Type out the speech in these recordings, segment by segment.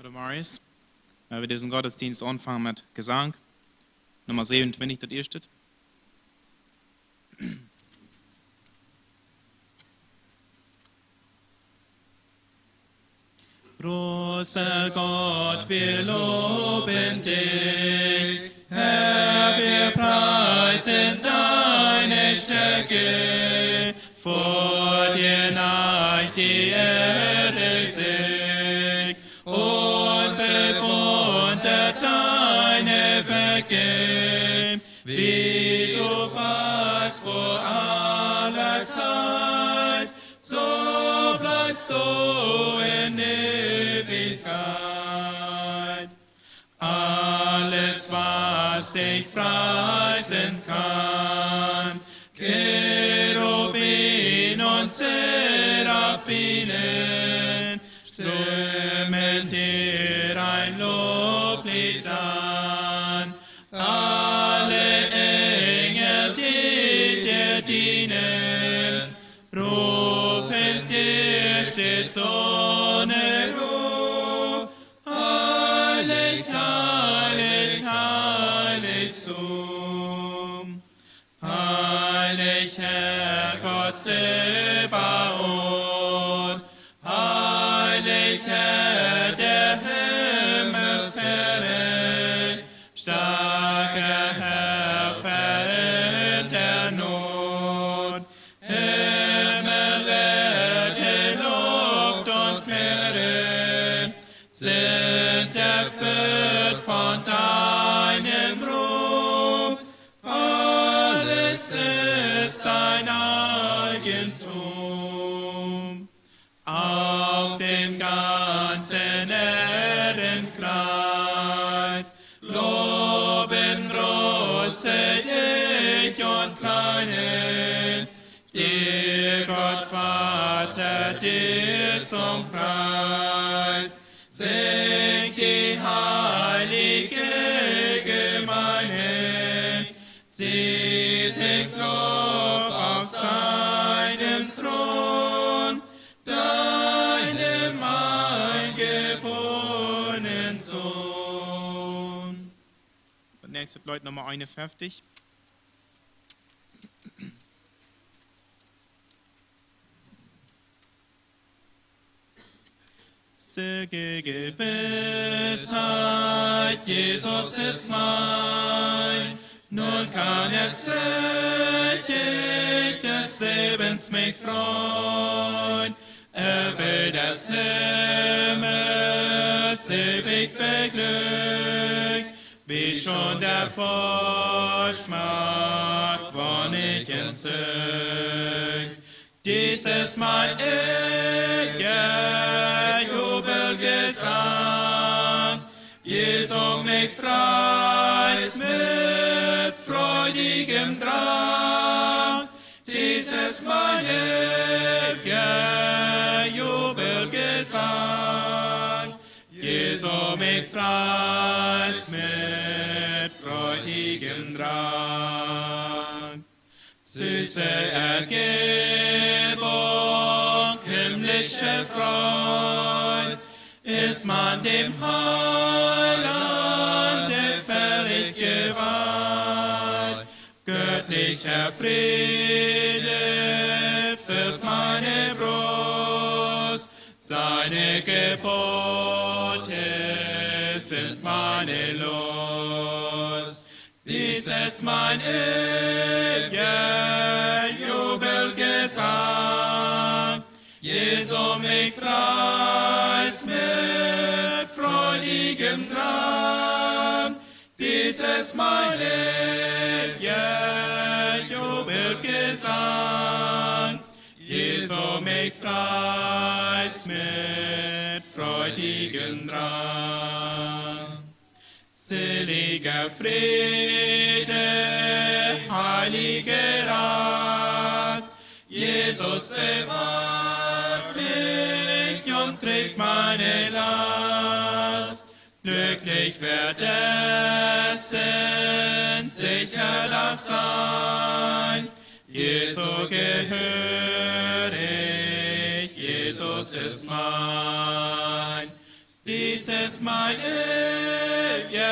Bruder Marius. Wir diesen Gottesdienst anfangen mit Gesang. Nummer 27, das erste. Großer Gott, wir loben dich, Herr, wir preisen deine Stärke, vor dir neigt die Erde sich und bewundert deine Werke, wie du warst vor aller Zeit, so bleibst du in Ewigkeit. Alles, was dich preisen kann, Cherubin und Seraphinen, strömen dir ein Loblied an. Alle Engel, die dir dienen, rufen dir stets ohne Ruhe, heilig, heilig, heilig zu. Heilig, Herr Gott Zebaoth, heilig, Herr der Himmelsherren, starker Herr, verhält der Not. Himmel, Erde, Luft und Meere sind erfüllt von deinem Ruhm. Alles ist dein Eigentum. Auf dem ganzen Erdenkreis loben große dich und kleine, dir Gott Vater, dir zum Preis. Singt die heilige Gemeinde, sie singt Lob auf seinem Thron, deinem eingeborenen Sohn. Und nächste Leute Nummer 51. Sage Gewissheit, Jesus ist mein, nun kann es richtig des Lebens mich freuen. Erbe des Himmels, ewig beglückt, wie schon der Vorschmack, wann ich entzückt. Dies ist mein ewiger Jubelgesang, Jesu mich preist mit freudigem Drang. Dies ist mein ewiger Jubelgesang, Jesu mich preist mit freudigem Drang. Süße Ergebung, himmlische Freud, ist man dem Heilande völlig geweiht. Göttlicher Friede füllt meine Brust, seine Gebote sind meine Lust. Dies ist mein ewiger Jubelgesang, Jesu mich preist mit freudigem Drang. Dies ist mein ewiger Jubelgesang, Jesu mich preist mit freudigem Drang. Seliger Friede, heilige Rast, Jesus bewahrt mich und trägt meine Last. Glücklich wer dessen sicher darf sein, Jesu gehörig, Jesus ist mein. Dies ist mein ewiger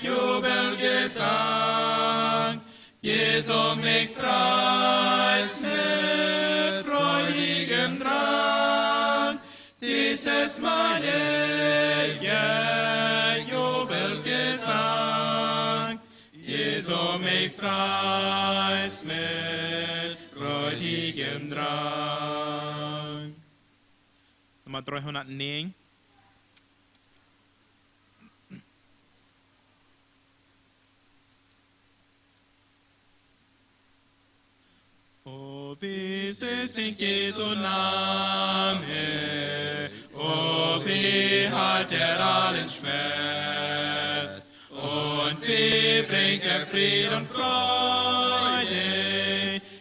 Jubelgesang. Jesu mich preist mit freudigem Drang. Dies ist mein ewiger Jubelgesang. Jesu mich preist mit freudigem Drang. Nummer 309. O wie ist nicht Jesu Name, o wie hat allen Schmerz, und wie bringt Fried und Freude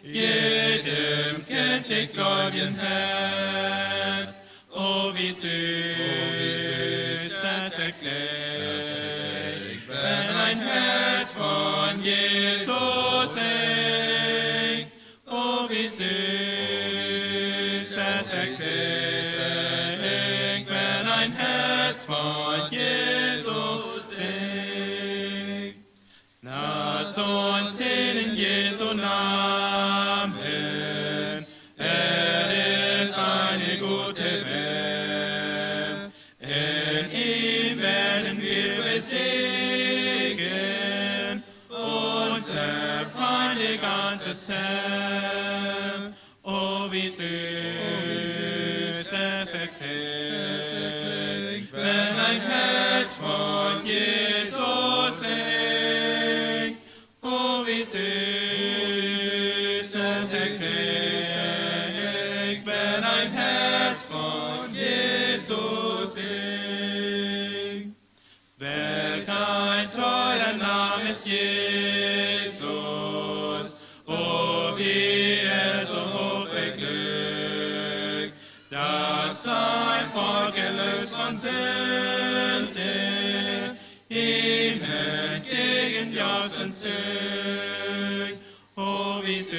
jedem kindlich gläubigen Herz. O wie süß es erklingt, wenn ein Herz von Jesus singt. O wie süß es erklingt, wenn ein Herz von Jesus singt. Lass uns singen Jesu Namen, ist eine gute Welt. In ihm werden wir besiegen, unser Feinde ganzes Heer. O wie süß es erklingt, wenn ein Herz von Jesus singt. O wie süß es erklingt, wenn ein Herz von Jesus singt. Welch ein teurer Name ist Jesus, o wie so hoch beglückt, dass sein Volk erlöst von Sünde, ihm entgegen jauchzend singt. O wie süß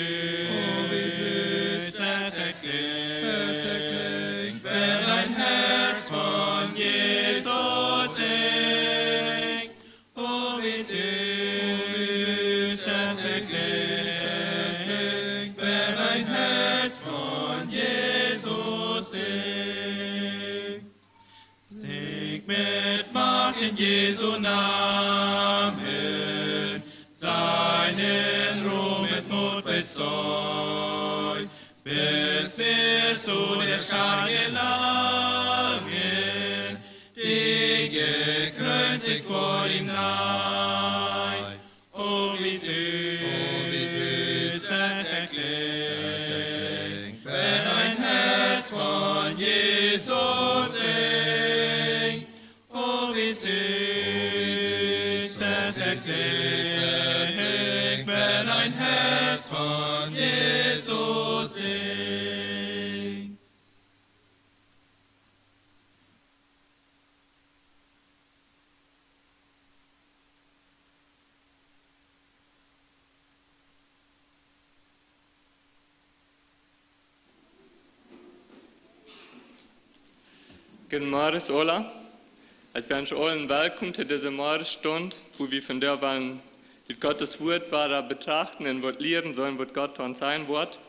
es erklingt, wenn ein Herz von Jesus singt. O wie süß es erklingt, wenn ein Herz von Jesus singt. Singt mit Macht in Jesu Namen, seinen Ruhm mit Mut bezeugt, bis wir zu der Schar gelangen, die gekrönt sich vor ihm neigt. O wie süß es erklingt, wenn ein Herz von Jesus singt. O wie süß es erklingt, wenn ein Herz von Jesus singt. Guten Morgen, alla. Ich wünsche allen willkommen zu dieser Morgenstunde, wo wir von der wollen, wie Gottes Wort war, betrachten und was lernen sollen, was Gott uns sein wird.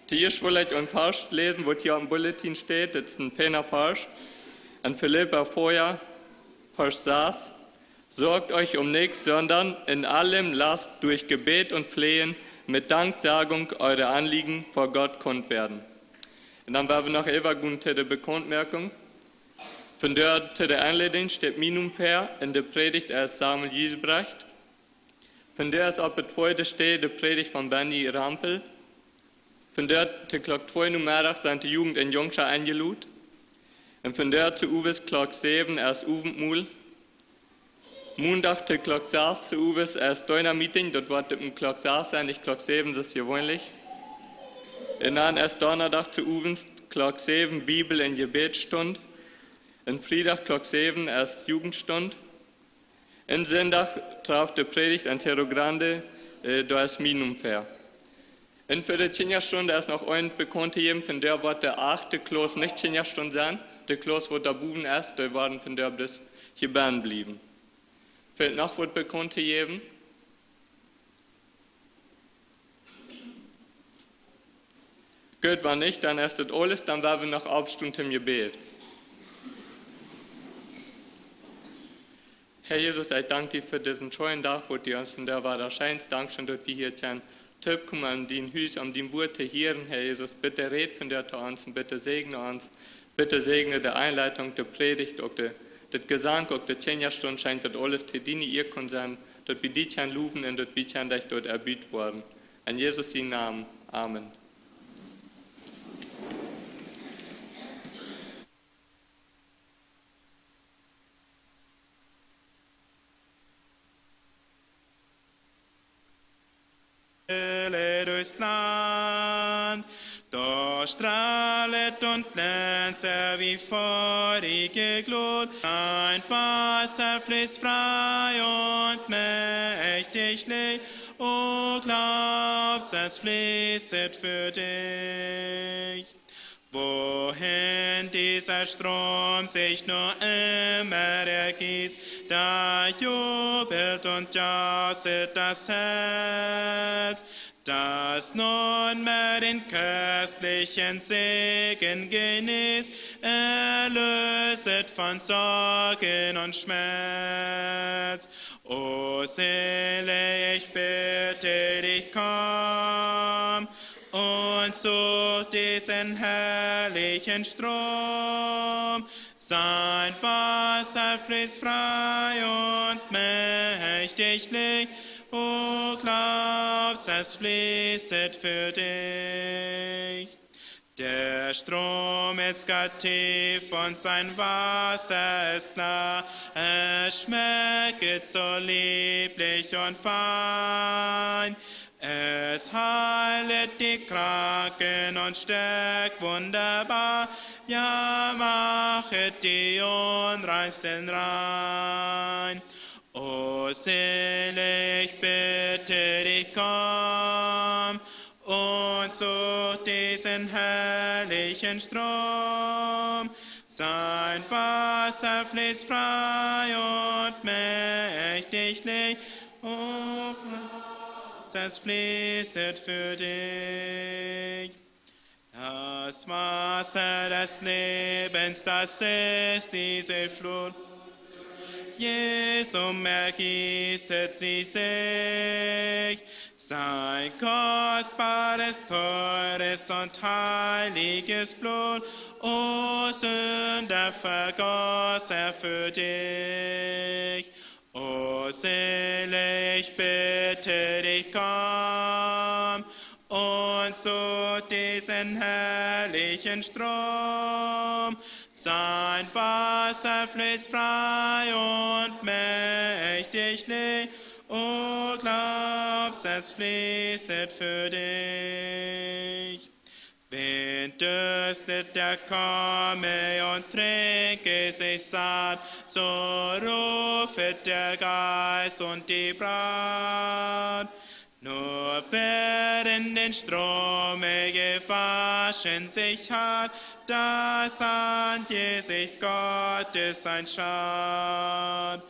Zuerst will ich ein Vers lesen, was hier im Bulletin steht. Das ist ein feiner Vers. An Philippa vorher, Vers 6. Sorgt euch um nichts, sondern in allem lasst durch Gebet und Flehen mit Danksagung eure Anliegen vor Gott kund werden. Und dann werden wir noch eben zu der Bekundmerkung. Von der zu der Einleitung steht mein ungefähr in der Predigt erst Samuel Giesbrecht. Von der ist auf der zweiten steht die Predigt von Benny Rampel. Von der zu Glock 2 Nummer sind die Jugend in Jungscha eingelud. Und von der zu Uwes Glock 7 erst Uwendmul. Montag zu Glock 6 zu Uwes erst Deuner Meeting, dort wird im Glock 6 sein, nicht Glock 7, das ist gewöhnlich. Und dann erst Donnerstag zu Uwens Glock 7 Bibel in Gebetsstund. In Freitag Glock 7 erst Jugendstund. In Sonntag traf die Predigt an Cerro Grande, da ist mein ungefähr. Und für die 10 Stunde ist noch ein bekannt gegeben, von der wird der 8. Kloß nicht 10 Stunden sein. Der Kloß wird der Buben erst, der werden von der bis hier bleiben blieben. Fällt noch wird bekannt gegeben. Gut war nicht, dann ist das alles, dann werden wir noch Abstunde im Gebet. Herr Jesus, ich danke dir für diesen schönen Tag, wo du uns von der Wahrheit erscheinst. Dankeschön, dass wir hier sind. Töp, komm an dein Haus, um dein Wort zu hören, Herr Jesus. Bitte red von der zu uns und bitte segne uns. Bitte segne die Einleitung, die Predigt, auch das Gesang, auch die 10 Stunden scheint das alles zu dienen, ihr können sein, dass wir dich loben und dass wir dich dort erbietet worden. In Jesus in Namen. Amen. Durchs Land, doch strahlet und glänze wie feurige Glut. Ein Wasser fließt frei und mächtiglich, o glaubst, es fließet für dich. Wohin dieser Strom sich nur immer ergießt, da jubelt und jauchzet das Herz, das nunmehr den köstlichen Segen genießt, erlöset von Sorgen und Schmerz. O Seele, ich bitte dich, komm und such diesen herrlichen Strom. Sein Wasser fließt frei und mächtiglich, o glaubst, es fließet für dich. Der Strom ist gar tief und sein Wasser ist nah, es schmecket so lieblich und fein. Es heilet die Kranken und stärkt wunderbar, ja, machet die Unreinsten rein. O Seele, ich bitte dich, komm und such diesen herrlichen Strom. Sein Wasser fließt frei und mächtiglich, o es fließet für dich. Das Wasser des Lebens, das ist diese Flut. Jesum ergießet sie sich, sein kostbares, teures und heiliges Blut, o Sünder, vergoss er für dich. O Seele, ich bitte dich, komm und such diesen herrlichen Strom. Sein Wasser fließt frei und mächtiglich, o glaubst, es fließet für dich. Wen dürstet, der komme und trinke sich satt, so rufet der Geist und die Braut. Nur wer in den Strome gewaschen sich hat, das an sich Gottes ein Schad.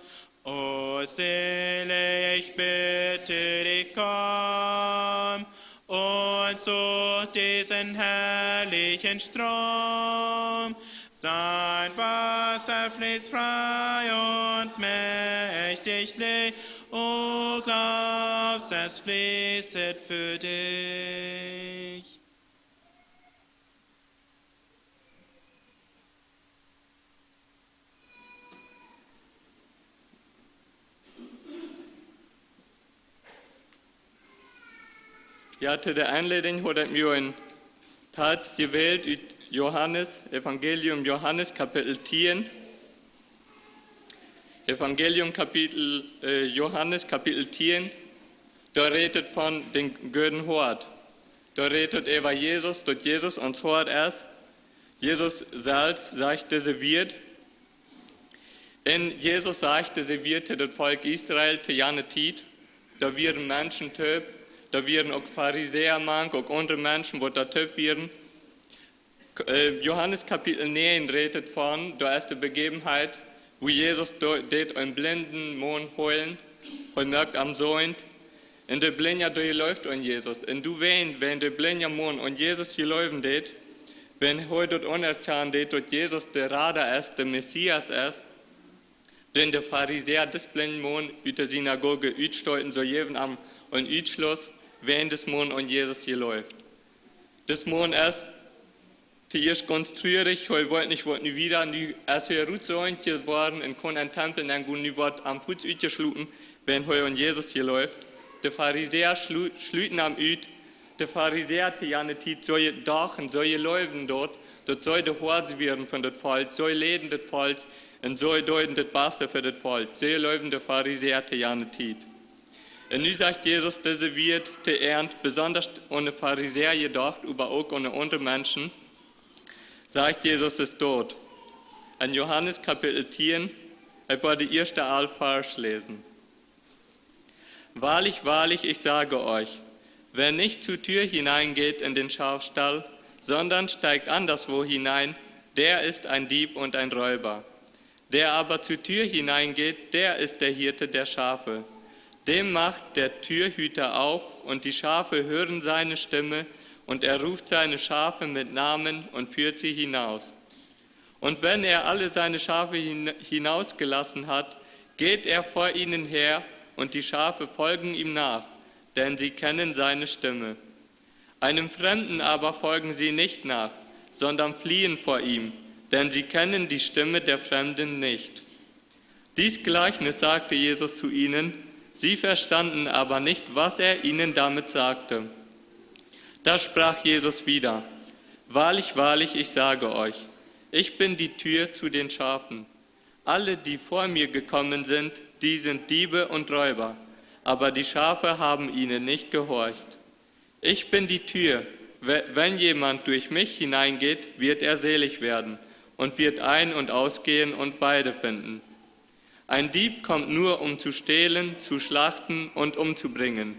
O Seele, ich bitte dich, komm und such diesen herrlichen Strom. Sein Wasser fließt frei und mächtiglich, o glaubst, es fließet für dich. Ja, zu der Einleitung hat mir ein Text gewählt, Johannes, Evangelium Johannes, Kapitel 10. Evangelium Johannes, Kapitel 10, da redet von den guten Hort. Da redet über Jesus, dass Jesus uns Hort ist. Jesus selbst sagte, sie wird. Und Jesus sagte, sie wird das Volk Israel zu jener Zeit. Da wären Menschen töb, da wären auch Pharisäer mank, auch andere Menschen, wo da Typ wären. Johannes Kapitel 9 redet von, da ist die Begebenheit, wo Jesus dort einen blinden Mann heulen, und merkt am Sohn, in der Blinde, da läuft an Jesus. Und du weißt, wenn der blinde Mann an Jesus gelaufen geht, wenn heute dort unerkannt wird, dass Jesus der Retter ist, der Messias ist, denn der Pharisäer des blinden Mann aus der Synagoge aussteuern, so jeden am und Ausschluss, wenn das Mann an Jesus läuft. Das Mann ist zuerst ganz traurig, heute wollte nicht wieder, nu ist er rutsäunt geworden, in keinen Tempel, dann nu wird am Fuß ausgeschluten, wenn heute an Jesus läuft. Der Pharisäer schluten am Üt, der Pharisäer die ja nicht soll dachen, soll laufen dort, dort soll der Hort werden von das Volk, soll leden das Volk und soll deuten das Beste für das Volk. Soll laufen der Pharisäer die ja nicht. Und nun sagt Jesus, diese wird die Ernte, besonders ohne Pharisäer gedacht, aber auch ohne andere Menschen, sagt Jesus es dort. In Johannes Kapitel 10, ich wollte die erste Vers lesen. Wahrlich, wahrlich, ich sage euch, wer nicht zur Tür hineingeht in den Schafstall, sondern steigt anderswo hinein, der ist ein Dieb und ein Räuber. Der aber zur Tür hineingeht, der ist der Hirte der Schafe. Dem macht der Türhüter auf, und die Schafe hören seine Stimme, und er ruft seine Schafe mit Namen und führt sie hinaus. Und wenn er alle seine Schafe hinausgelassen hat, geht er vor ihnen her, und die Schafe folgen ihm nach, denn sie kennen seine Stimme. Einem Fremden aber folgen sie nicht nach, sondern fliehen vor ihm, denn sie kennen die Stimme der Fremden nicht. Dies Gleichnis sagte Jesus zu ihnen, sie verstanden aber nicht, was er ihnen damit sagte. Da sprach Jesus wieder, wahrlich, wahrlich, ich sage euch, ich bin die Tür zu den Schafen. Alle, die vor mir gekommen sind, die sind Diebe und Räuber, aber die Schafe haben ihnen nicht gehorcht. Ich bin die Tür, wenn jemand durch mich hineingeht, wird er selig werden und wird ein- und ausgehen und Weide finden. Ein Dieb kommt nur, um zu stehlen, zu schlachten und umzubringen.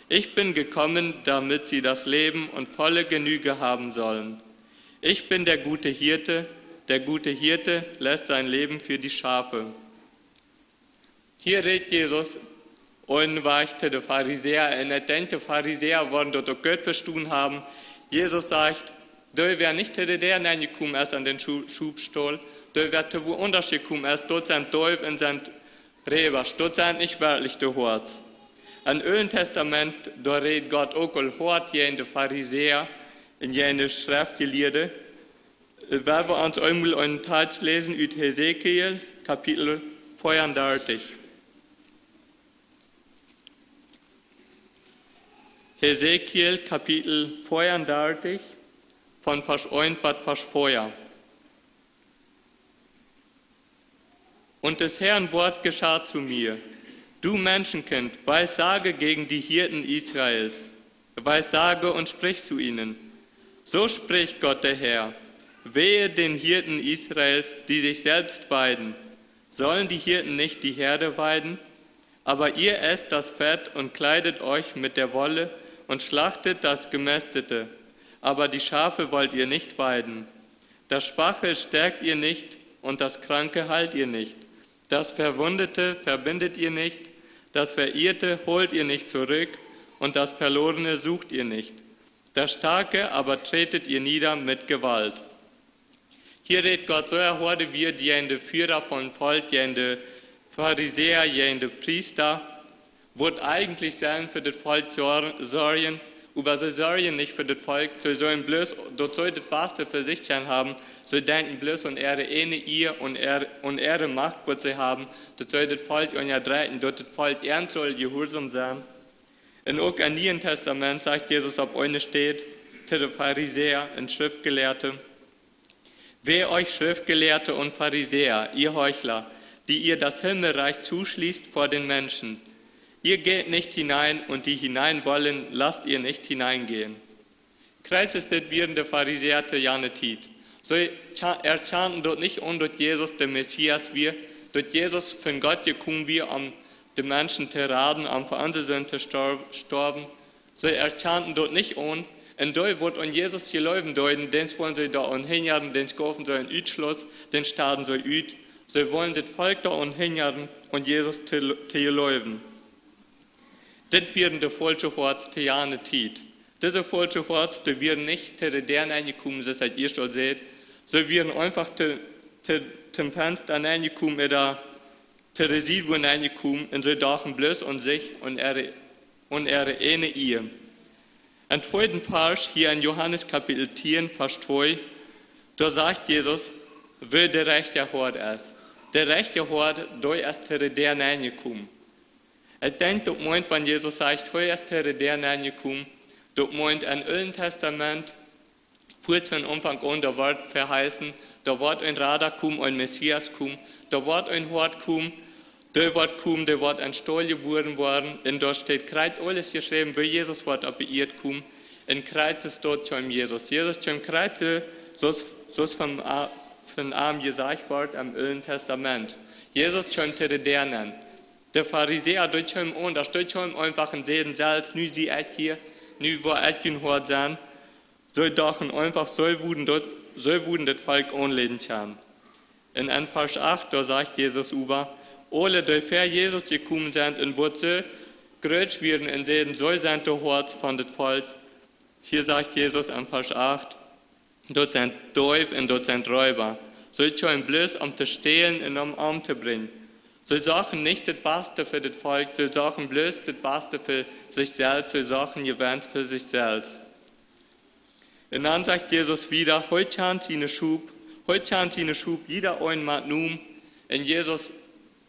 Ich bin gekommen, damit sie das Leben und volle Genüge haben sollen. Ich bin der gute Hirte lässt sein Leben für die Schafe. Hier redet Jesus und weichte der Pharisäer, und er denkt, die Pharisäer wollen dort auch Gott verstanden haben. Jesus sagt, da wer nicht der reingekommen ist an den Schubstuhl, da wird wo untergekommen ist, dort sind Teufel und sind Räuber, dort sind nicht wirklich die Horts. Im Neuen Testament, da redet Gott auch Hort, jene Pharisäer, in jene Schriftgelehrte. Wenn wir uns einmal einen Text lesen, aus Hesekiel, Kapitel 34. Hesekiel, Kapitel 34, von Vers 1 bis Vers 4. Und des Herrn Wort geschah zu mir, du Menschenkind, weissage gegen die Hirten Israels, weissage und sprich zu ihnen. So spricht Gott der Herr, wehe den Hirten Israels, die sich selbst weiden. Sollen die Hirten nicht die Herde weiden? Aber ihr esst das Fett und kleidet euch mit der Wolle und schlachtet das Gemästete. Aber die Schafe wollt ihr nicht weiden. Das Schwache stärkt ihr nicht und das Kranke heilt ihr nicht. Das Verwundete verbindet ihr nicht, das Verirrte holt ihr nicht zurück und das Verlorene sucht ihr nicht. Das Starke aber tretet ihr nieder mit Gewalt. Hier redet Gott so erhorde wir, die jene Führer von Volk, jene Pharisäer, jene Priester, wird eigentlich sein für das Volk sorgen, aber sie sorgen nicht für das Volk, sie sollen bloß, dort soll das Beste für sich haben, sie denken bloß und ihre ihr und ihre Macht, was sie haben, dort soll das Volk und ja dreiten, dort das Volk ernst soll gehorsam sein. Und auch im Neuen Testament sagt Jesus, ob eine steht, zu den Pharisäer und Schriftgelehrte, wehe euch Schriftgelehrte und Pharisäer, ihr Heuchler, die ihr das Himmelreich zuschließt vor den Menschen. Ihr geht nicht hinein und die hinein wollen, lasst ihr nicht hineingehen. Kreuz ist das während der Pharisäer ja nicht. So erzählten dort nicht dort Jesus, der Messias, wir, dort Jesus von Gott gekommen wir, um die Menschen zu raten, um für unsere Sünden zu sterben, Sie erkannten dort nicht an, und da wird an Jesus geläufen deuten, den wollen sie da an hinjagen, den kaufen sie einen Utschluss, den starten sie ut. Sie wollen das Volk da an hinjagen und Jesus zu geläufen. Das werden die falsche Horts zu jane Tiet. Diese falsche Horts, die werden nicht zu deren eingekommen, das seid ihr schon seht. Sie werden einfach zum Fenster eingekommen, oder zu Residuum eingekommen, und sie dachten bloß an sich und ihre eine Ehe. Und zweiten Vers, hier in Johannes Kapitel 10, Vers 2, da sagt Jesus, wer der rechte Hort ist. Der rechte Hort, da ist zu deren eingekommen. Ich denke, das meint, wenn Jesus sagt, heute ist zu deren eingekommen, das meint im Alten Testament, vor von Anfang an, da wird verheißen, da wird ein Radar kommen, ein Messias kommen, da wird ein Hort kommen, der wird ein Stall geboren worden, und da steht Kreuz alles geschrieben, wie Jesus wird auf die Erde kommen, in Kreuz ist dort schon Jesus. Jesus schon Kreuz, so von einem gesagt wird im Alten Testament. Jesus schon zu denen. Der Pharisäer, dort schon an, da steht schon einfach in Seden selbst, nu sie et hier, nu wo et gün hort sein, so dachten einfach, so wurden das Volk anleden kann. In Vers 8, da sagt Jesus über, alle, die für Jesus gekommen sind, und wird so größer werden in Seden, so sind die Horts von das Volk. Hier sagt Jesus in Vers 8, dort sind Teuf und dort sind Räuber. So schon bloß, um zu stehlen und um Arm zu bringen. Sie sagen nicht das Beste für das Volk, sie sagen bloß das Beste für sich selbst, sie sagen Gewinn für sich selbst. Und dann sagt Jesus wieder, heute haben sie eine Schub, jeder ein Magnum, und Jesus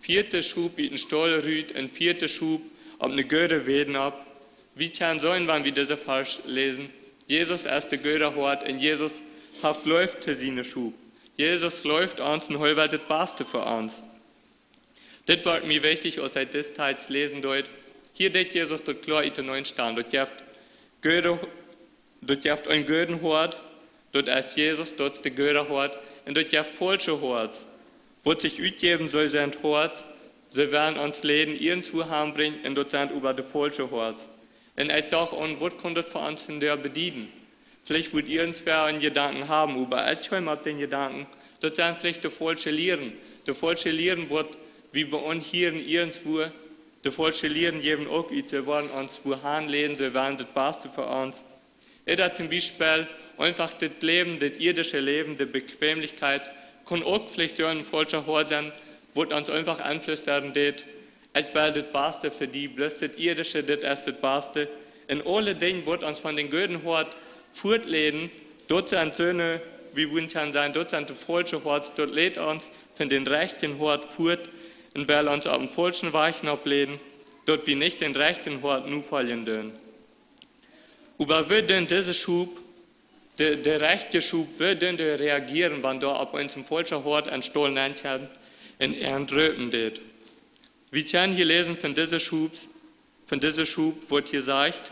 vierte Schub in den Stall rüht, und vierte Schub ob eine Göre weden ab. Wie kann sollen, wenn wir diese Vers lesen? Jesus ist der Göre hort, und Jesus läuft für seine Schub. Jesus läuft uns und heute das Beste für uns. Das wird mir wichtig, aus der Distanz lesen dort. Hier steht Jesus dort klar in den neuen Stand. Dort gibt ein Gödenhort, dort ist Jesus, dort ist der Gödenhort, und dort gibt falsche Horts. Wo sich utgeben soll, sind Horts, sie werden uns Läden irgendwo herbringen, und dort sind über die falsche Horts. Und ich dachte, und was kann das für uns in der bedienen? Vielleicht wird irgendwer einen Gedanken haben, aber ich habe den Gedanken, dort sind vielleicht die falsche Lehren. Die falsche Lehren wird, wie bei uns hier irgendwo, die falsche Lehren geben auch, sie wollen uns wohin lehnen, sie wollen das Beste für uns. Oder zum Beispiel einfach das Leben, das irdische Leben, die Bequemlichkeit, kann auch vielleicht so ein falscher Hort sein, wird uns einfach einflüstern, das ich will das Beste für die, bloß das irdische, das ist das Beste. In alle Dingen wird uns von den guten Hort fortleden, dort sind Söhne, wie wollen kann sein, dort sind die falsche Horts, dort lädt uns von den rechten Hort fort, und weil uns auf dem falschen Weichen ableden, dort wir nicht den rechten Hort nur fallen dürfen. Aber wie denn dieser Schub, der rechte Schub, wie denn reagieren, wenn da auf uns im falschen Hort ein Stoll nennt haben und entröpen wird? Wir können hier lesen von dieser Schub wird hier sagt,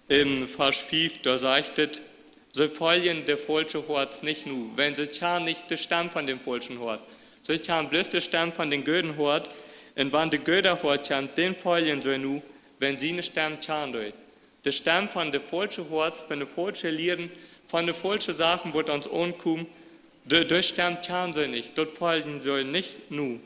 im Vers 5, da sagt es, sie folgen der falschen Hort nicht nur, wenn sie kann nicht der Stamm von dem falschen Hort. Sie kann bloß der Stamm von den Göden Hort, und wenn der Göder Hort kann, den folgen sie nur, wenn sie nicht Stamm kann. Der Stamm von der falschen Hort, von der falschen Lehren, von der falschen Sachen wird uns ankommen, der Stamm kann sie nicht, dort folgen sie nicht nur.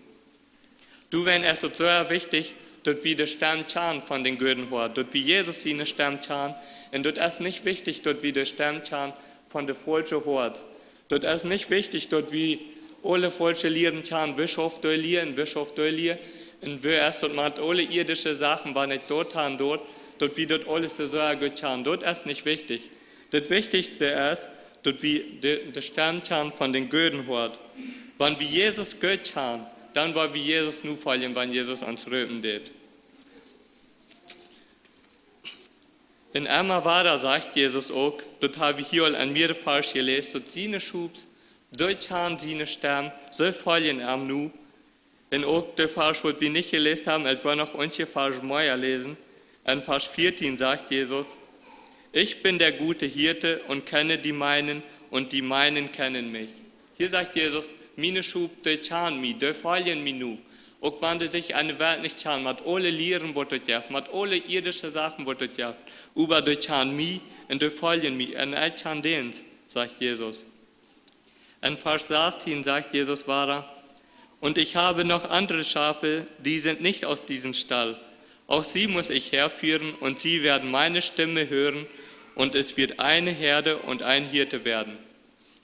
Du, wenn es so wichtig, dort wie der Stamm kann von den Göden Hort, dort wie Jesus seine Stamm kann, und dort ist nicht wichtig, dort wie der Stamm kann von der falschen Hort. Dort ist nicht wichtig, dort wie alle falsche Lehren kann, wir schafft Lehren, und wir erst dort macht alle irdische Sachen, wenn ich dort wie dort alles so gut kann. Dort ist nicht wichtig. Das Wichtigste ist, dort wie der Stamm kann von den Göden hort. Wenn wir Jesus gut kann, dann wollen wir Jesus nur folgen, wenn Jesus uns röpen wird. In einmal weiter sagt Jesus auch, dort habe ich hier an mir falsch gelesen, dort seine Schubs, dort haben seine Stamm, so folgen ihm nur. In auch der Vers, was wir nicht gelesen haben, ich will noch manche Vers mehr lesen. In Vers 14 sagt Jesus, ich bin der gute Hirte und kenne die meinen, und die meinen kennen mich. Hier sagt Jesus, meine Schub, die kennen mich, die folgen mir nur. Auch wenn die sich eine Welt nicht schauen, mit alle Lehren wird dort gehabt, mit alle irdische Sachen wird dort gehabt. Aber durch schauen mich und durch folgen mich und ich schauen denen, sagt Jesus. In Vers 16 sagt Jesus weiter, und ich habe noch andere Schafe, die sind nicht aus diesem Stall. Auch sie muss ich herführen und sie werden meine Stimme hören und es wird eine Herde und ein Hirte werden.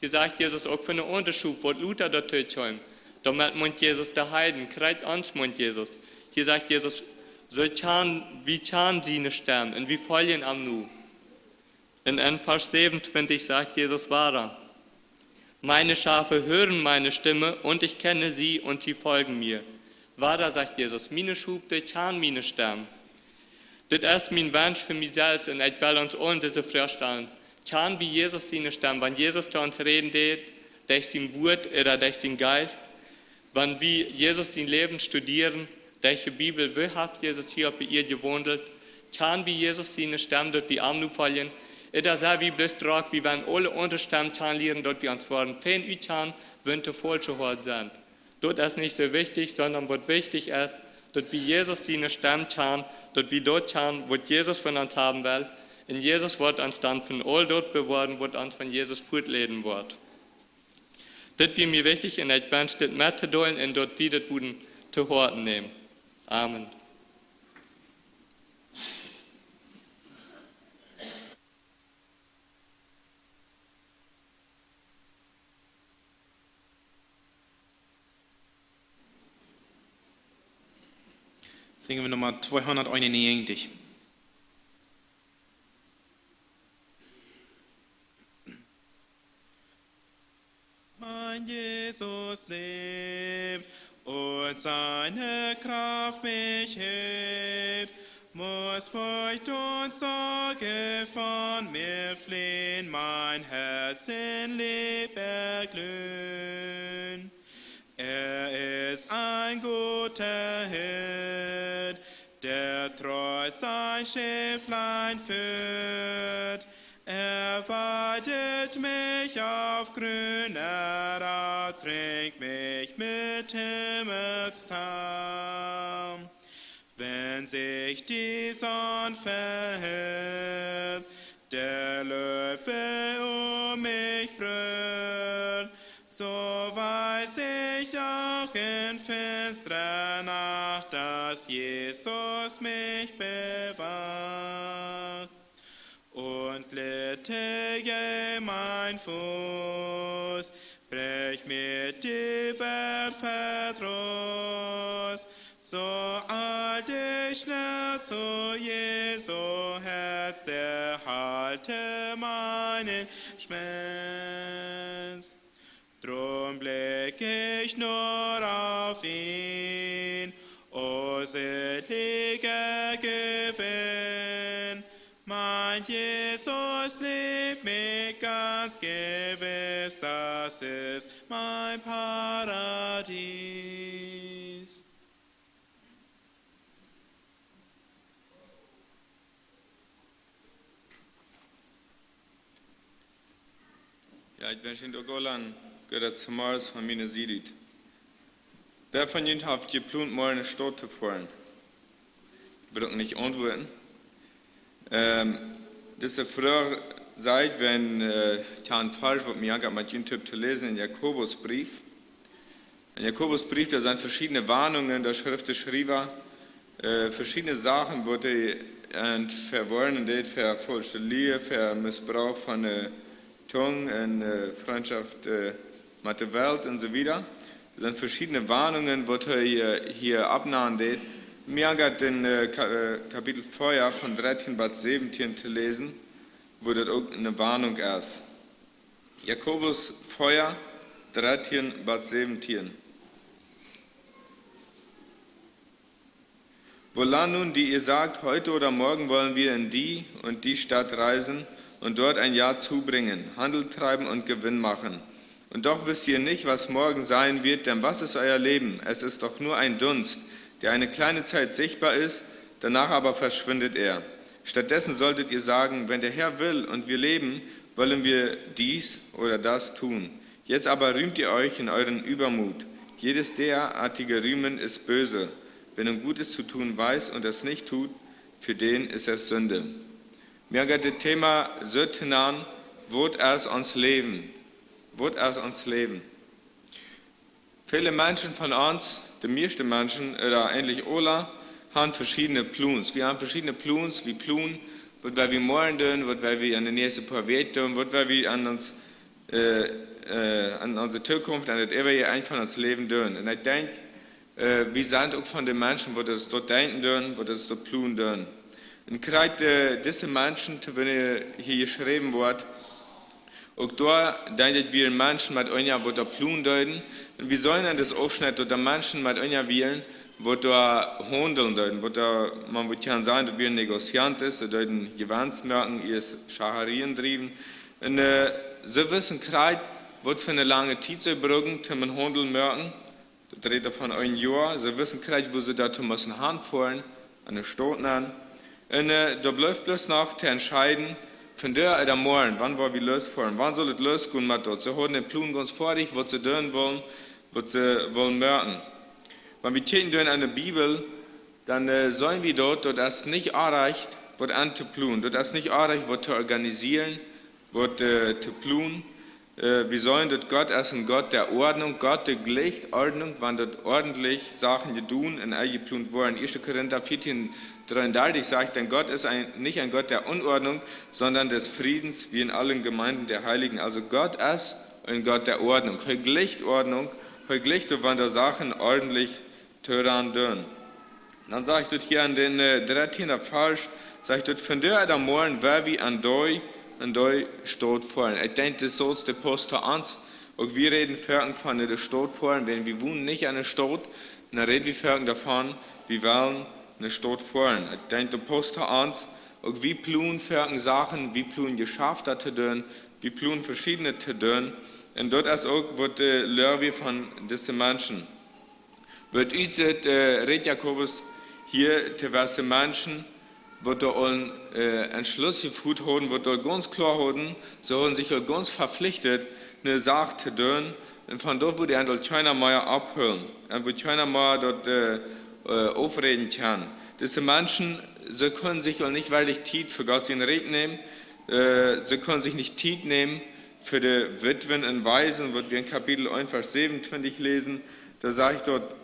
Hier sagt Jesus auch für einen Unterschub, wo Luther dort tötschäumt. Da meint Jesus der Heiden, kreit uns, meint Jesus. Hier sagt Jesus, so wie chan sie ne sterben und wie folgen am Nu. In Vers 27 sagt Jesus weiter, meine Schafe hören meine Stimme und ich kenne sie und sie folgen mir. Weiter sagt Jesus, meine Schub, die chan meine sterben. Das ist mein Wunsch für mich selbst und ich will uns allen diese vorstellen. Chan wie Jesus seine sterben, wenn Jesus zu uns reden geht, durch sein Wort oder durch sein Geist, wenn wir Jesus sein Leben studieren, durch die Bibel, wie hat Jesus hier bei ihr gewandelt, chan wie Jesus seine sterben, dort wie am nu fallen, oder so wie bloß trag, wie wenn alle unterstimmen, chan lehren, dort wie uns worden, fein ü chan, wenn die falsche Hort sind. Dort ist nicht so wichtig, sondern was wichtig ist, dort wie Jesus seine sterben, chan, dort wie dort chan, was Jesus von uns haben will, in Jesus wird uns dann von all dort bewahren, wird uns von Jesus fortleben wird. Das wird mir wichtig und ich wünsche das mehr zu tun und dort wieder zu horten nehmen. Amen. Singen wir Nummer 291. Mein Jesus lebt und seine Kraft mich hebt, muss Furcht und Sorge von mir fliehen, mein Herz in Lieb erglühen. Er ist ein guter Hirt, der treu sein Schäflein führt. Er weidet mich auf grüner Aue, trinkt mich mit Himmelstaum. Wenn sich die Sonne verhält, der Löwe mich brüllt, so weiß ich auch in finsterer Nacht, dass Jesus mich bewacht. Und littige mein Fuß, brech mit über Verdruss, so eilt ich schnell zu Jesu Herz, der halte meinen Schmerz. Drum blick ich nur auf ihn, o seliger Gewinn. Mein Jesus liebt mich ganz gewiss, das ist mein Paradies. Ja, ich wünsche Ihnen auch allen gehört zum Mars von mir Sidit. Wer von Ihnen hat geplant, mal in eine Stadt zu fahren? Ich will auch nicht antworten. Das ist früher Zeit, wenn Jan falsch wird, mir mit YouTube zu lesen, in Jakobusbrief. In Jakobusbrief, da sind verschiedene Warnungen, der Schrift geschrieben, verschiedene Sachen, wo die verwollen, und für falsche Liebe, für Missbrauch von der Zunge und Freundschaft mit der Welt und so weiter. Das sind verschiedene Warnungen, wo hier abnahmen. Mir hat den Kapitel 4 von 13 bis 17 zu lesen, wo das auch eine Warnung ist. Jakobus 4, 13 bis 17. Wohlan nun, die ihr sagt, heute oder morgen wollen wir in die und die Stadt reisen und dort ein Jahr zubringen, Handel treiben und Gewinn machen. Und doch wisst ihr nicht, was morgen sein wird, denn was ist euer Leben? Es ist doch nur ein Dunst, der eine kleine Zeit sichtbar ist, danach aber verschwindet er. Stattdessen solltet ihr sagen, wenn der Herr will und wir leben, wollen wir dies oder das tun. Jetzt aber rühmt ihr euch in euren Übermut. Jedes derartige Rühmen ist böse. Wenn er Gutes zu tun weiß und es nicht tut, für den ist es Sünde. Mir geht das Thema Sünden an, wird es uns leben. Wird es uns leben. Viele Menschen von uns, die meisten Menschen, oder eigentlich alle, haben verschiedene Plans. Wir haben verschiedene Plans, wie Plun, was wir morgen tun, was wir an den nächsten paar Wochen tun, was wir an unsere Zukunft, an das ewige ein von uns Leben tun. Und ich denke, wir sind auch von den Menschen, die das dort denken tun, die das dort planen tun. Und gerade diese Menschen, wenn hier geschrieben wird, auch da denken wir Menschen mit einer, die da planen tun. Und wir sollen an das Aufschnitt, dass Menschen mit einer wählen, die da handeln tun, wo da, man würde ja sagen, dass wir ein Negoziant ist, dass die Gewinnsmerken ihr Schacherien trieben. Und sie wissen gerade, was für eine lange Zeit sie brauchen, zum Handeln merken. Das redet von einem Jahr. Sie wissen gerade, wo sie dazu müssen hinfahren, an den Stadt an. Und da bleibt bloß noch zu entscheiden, von der oder morgen, wann wollen wir losfahren, wann soll es losgehen mit dort. Sie haben den Plan ganz fertig, was sie tun wollen, was sie wollen merken. Wenn wir täten an der Bibel, dann sollen wir dort, dass das nicht erreicht, was anzuplanen, dass das nicht erreicht, was zu organisieren, was zu planen. Wir sollen, dass Gott ist ein Gott der Ordnung, Gott der Gleichordnung, wenn dort ordentlich Sachen tun und eingeplant wurden. 1. Korinther 14,33 sagt, denn Gott ist nicht ein Gott der Unordnung, sondern des Friedens, wie in allen Gemeinden der Heiligen. Also Gott ist ein Gott der Ordnung. Gleichordnung, wenn da Sachen ordentlich tören tun. Dann sage ich dort hier an den 13. Vers, sage ich dort, von der oder morgen, wer wie an doi steht vorn. Ich denke, das ist der Post ans. Und wir reden von der Stadt vorn, wenn wir wohnen nicht an der Stadt, dann reden wir davon, wir wollen eine Stadt vorn. Ich denke, der Post ans. Und wir planen Sachen, wir planen geschafft zu tun, wir planen verschiedene zu tun. Und dort ist auch, was lernen von diesen Menschen. Wird redet Jakobus hier zu diesen Menschen, wo da einen Entschluss geführt haben, wo da ganz klar haben, sie haben sich auch ganz verpflichtet, eine Sache zu tun. Und von dort würde er keiner mehr abholen. Er würde keiner mehr dort aufreden können. Diese Menschen, sie können sich auch nicht wirklich Zeit für Gott in Reden nehmen. Sie können sich nicht Zeit nehmen für die Witwen und Waisen, was wir in Kapitel 1, Vers 27 lesen. Da sage ich dort,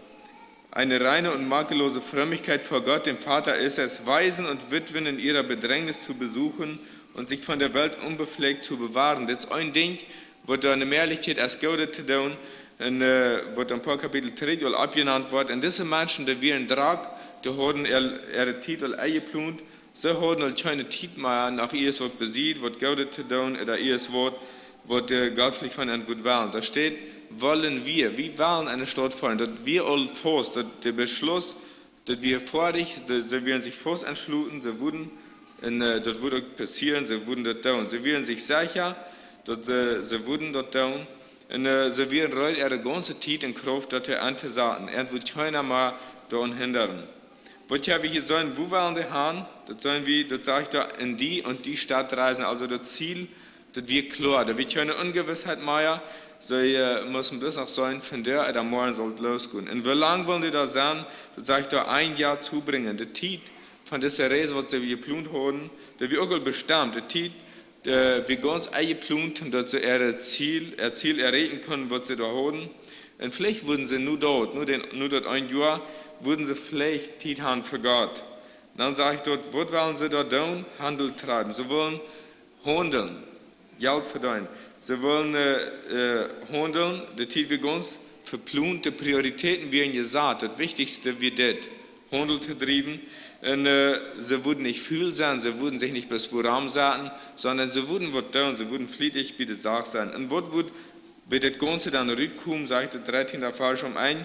eine reine und makellose Frömmigkeit vor Gott, dem Vater, ist es, Waisen und Witwen in ihrer Bedrängnis zu besuchen und sich von der Welt unbefleckt zu bewahren. Das ist ein Ding, wo da eine Mehrlichkeit als Gaude zu tun, und wo ein paar Kapitel 3 abgenannt wird. Und diese Menschen, die wir in Drag, die haben ihre Titel eingeplant, sie haben keine Titel mehr nach ihres Wort besiegt, was Gaude zu tun, oder ihres Wort, was Gott von ihnen gut wollen. Da steht, wollen wir wollen eine Stadt fallen, dass wir all fast, dass der Beschluss, dass wir vorig, sie werden sich fast entschluten, sie würden, und das würde passieren, sie würden das tun. Sie werden sich sicher, dass sie würden das tun, und sie werden reut ihre ganze Zeit in Kraft, dass sie anzusagen. Wird keiner mal daran hindern. Was ja wir hier sollen, wo wollen wir haben? Das sollen wir, das sage ich da, in die und die Stadt reisen, also das Ziel, das wird klar, da wird keine Ungewissheit mehr. Sie müssen bloß noch sein, von der oder morgen soll es losgehen. Und wie lange wollen die da sein? Das sage ich da, ein Jahr zubringen. Die Zeit von dieser Reise, was sie geplant haben, da wird auch bestimmt. Die Zeit, wie ganz eingeplant, dass sie ihr Ziel erreichen können, was sie da haben. Und vielleicht würden sie nur dort ein Jahr, würden sie vielleicht Zeit haben für Gott. Dann sage ich dort, was wollen sie da tun? Handel treiben. Sie wollen handeln, Geld verdienen. Sie wollen handeln, das Ziel wir ganz verplante Prioritäten werden gesagt. Das Wichtigste wird das, Handel zu treiben. Und sie würden nicht viel sein, sie würden sich nicht bloß vor Raum sagen, sondern sie würden was tun, sie würden fließig bei der Sache sein. Und was wird bei das Ganze dann rückkommen, sagt der 13. Vers ein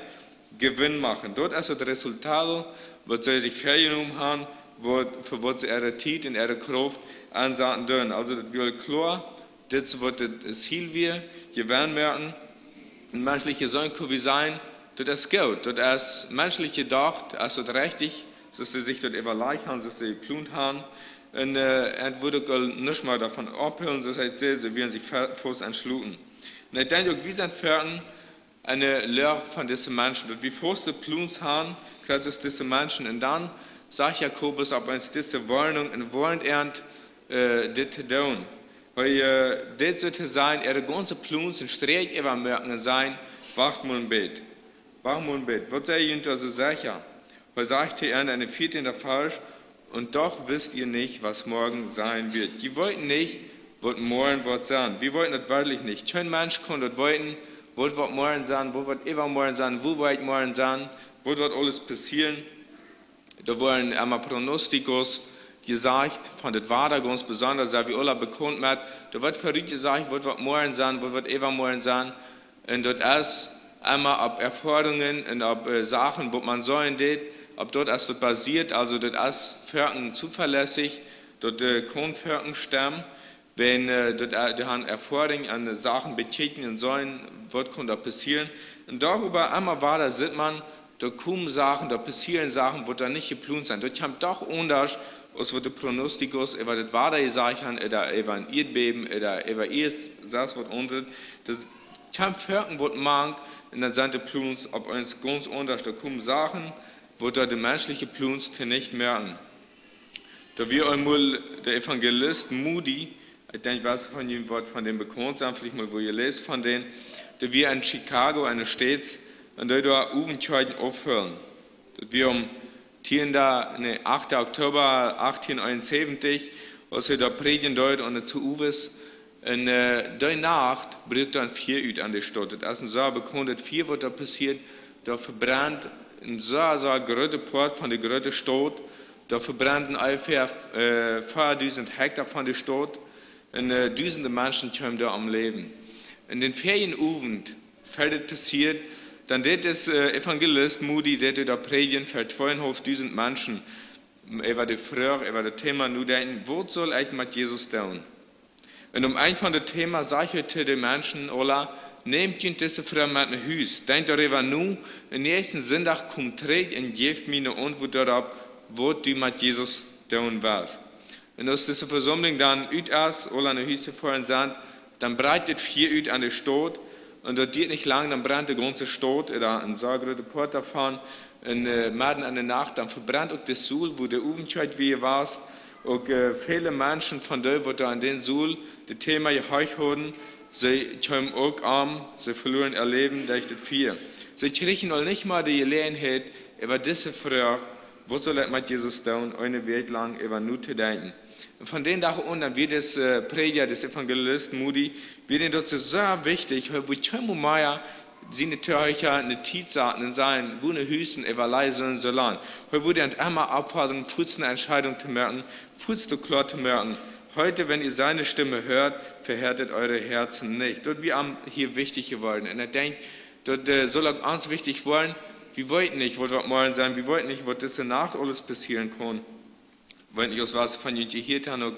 Gewinn machen. Dort ist das Resultat, was sie sich vorgenommen haben, für was sie ihre Zeit und ihre Kraft ansagen dürfen. Also das wird klar. Das wird das Ziel wir werden merken. Und menschliche Säulen können wir sein, das ist gut, das ist menschlich gedacht, also richtig, dass sie sich dort überlegt haben, dass sie geplant haben. Und er würde nicht mal davon abhören, das heißt, sie werden sich fast entschluten. Und ich denke, wir sind fertig, eine Lehre von diesen Menschen. Und wie vorste Pluns haben, gerade diese Menschen. Und dann sagt Jakobus, ob uns diese Warnung und warnt das zu tun. Weil das sollte sein, ganze Pluns und Streik über merken sein, wacht man bet. Wacht man bet. Was sei ihr also sicher? Weil sagt ihr in der 14. Vers, und doch wisst ihr nicht, was morgen sein wird. Die wollten nicht, was morgen wird sein. Wir wollten das wirklich nicht. Kein Mensch kann das wollten, was wird morgen sein, wo wird übermorgen sein, wo wird morgen sein, wo wird alles passieren. Da wurden einmal Pronostikos gesagt, von das war da ganz besonders, da wie alle bekannt hat, da wird verrückt gesagt, was wird morgen sein, wo wird übermorgen sein. Und das ist einmal ab Erfahrungen und ab Sachen, wo man so in det, ob dort erst das basiert, also das ist Völken zuverlässig, dort kann Völken stemmen, wenn dort die haben Erfahrungen an Sachen begegnen sollen, was kann da passieren. Und darüber einmal war da sieht man, da kommen Sachen, da passieren Sachen, wo da nicht geplant sind. Dort haben doch anders, als wird der Pronostikos, über das war da gesagt haben, oder über ein Erdbeben, oder über das was unter, das haben Völken, was man, und dann sind die Plans, ob uns ganz anders, da kommen Sachen, wo da die menschliche Plans nicht merken. Da wir einmal der Evangelist Moody, ich denke, was von ihm wird von dem bekannt sein, vielleicht mal, wo ihr lest von denen, da wir in Chicago, eine Stadt, und da Uvenscheiden aufhören. Da wir 8. Oktober 1871, als wir da predigen dort und zu Uves, und die Nacht bricht dann 4 Uhr an der Stadt. Das ist so bekannt, 4 was da passiert, da verbrennt ein so großer Port von der großen Stadt, da verbrannten ungefähr 4000 Hektar von der Stadt und tausende Menschen kommen da am Leben. In den Ferienabend fällt es passiert, dann wird das Evangelist Moody, der da predigen für 2.500 Menschen, über die Frage, über das Thema, nur denken, was soll eigentlich mit Jesus tun? Und ein von den Themen sage ich zu den Menschen, Ola, nehmt ihr diese Frau mit nach Haus, denkt darüber nun, am nächsten Sonntag kommt trägt und gebt mir eine Antwort darauf, wo du mit Jesus tun warst. Und aus dieser Versammlung dann aus, Ola nach Haus zu fahren sind, dann breitet 4 Uhr an der Stadt, und das geht nicht lang, dann brennt die ganze Stadt, oder ein so großer Port davon, und mitten an der Nacht, dann verbrennt auch das Suhl, wo der Uvenscheid wie war, und viele Menschen von denen, die da an den Suhl, das Thema geheucht haben, sie kommen auch arm, sie verlieren ihr Leben durch das Vier. Sie kriegen noch nicht mal die Gelegenheit, über diese Frage, wo soll das mit Jesus tun, eine Welt lang über nur zu denken. Und von den Tag an, dann wird das Prediger, das Evangelist Moody, wird das so wichtig, wo Timo Meier seine Töchter eine Tietsaten sein, wo eine Hüsten über leisen so lang. Heute wurde einmal abfahren, eine Entscheidung zu merken, zu klar zu merken. Heute, wenn ihr seine Stimme hört, verhärtet eure Herzen nicht. Dort wir hier wichtig geworden. Und ich denke, dort soll auch ganz wichtig worden, wir wollten nicht, was wir morgen sein, wir wollten nicht, was diese Nacht alles passieren kann. Wenn ich aus was von hier dann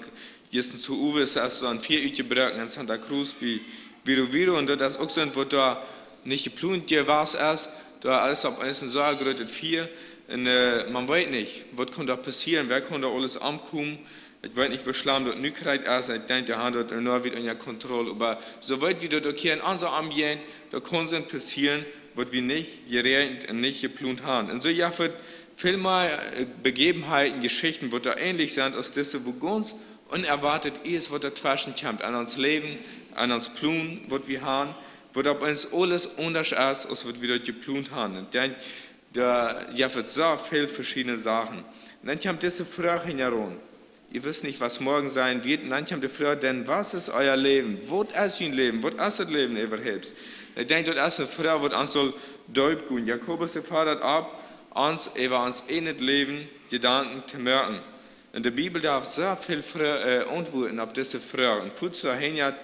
jetzt zu Uwe ist, erst so an 4 Uhr gebraucht in Santa Cruz wie Viro, und das auch sind, wo da nicht geplant, dir war es erst, da alles auf eins so gerötet 4, und man weiß nicht, was kann da passieren, wer kann da alles ankommen, ich weiß nicht, was Schlamm dort nicht kriegt, erst, ich denke, der hat dort nur wieder in der Kontrolle, aber soweit wie dort hier in unser Arm gehen, da kann es passieren, was wir nicht geregelt und nicht geplant haben. Und so, ja, für viel mal Begebenheiten, Geschichten, wo da ähnlich sind, aus dessen, wo ganz unerwartet ist, was da zwischen kommt, an uns Leben, an uns Plan, was wir haben, wo da bei uns alles anders ist, als was wir dort geplant haben. Und dann, da, ja, wird so viele verschiedene Sachen. Und dann kommt diese Frage heran. Ihr wisst nicht, was morgen sein wird. Und dann kommt die Frage, denn was ist euer Leben? Was ist euer Leben? Was ist das Leben überhaupt? Ich denke, das ist eine Frage, die uns soll deutlich gehen. Jakobus fordert ab, uns über uns ähnliches Leben Gedanken zu merken. In der Bibel darf so viel Antworten auf diese Frage. Und vorzu hinter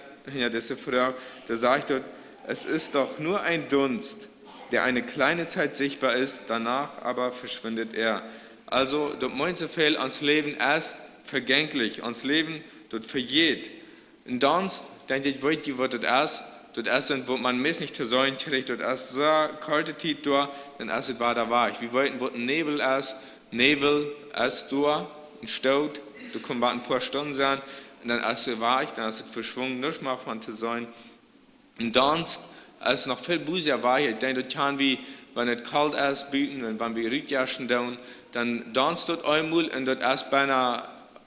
diese Frage, da sagt dort, es ist doch nur ein Dunst, der eine kleine Zeit sichtbar ist, danach aber verschwindet er. Also, dort manche Fälle ans Leben erst vergänglich, ans Leben dort vergeht. Und dann, denke ich, wollt ihr, was das erst sind, wo man mich nicht zu sein kriegt, dort erst so kalte Zeit da, dann erst war da war ich. Wir wollten, wo ein Nebel erst da, ein Staud, da kommen ein paar Stunden sein, und dann erst war ich, dann erst verschwungen, nicht mal von zu sein. Und dann als noch viel busier war. Ich denke, das kann wie, wenn es kalt ist, büten, und wenn wir Rütjaschen down, dann danst dort einmal und dort erst beinahe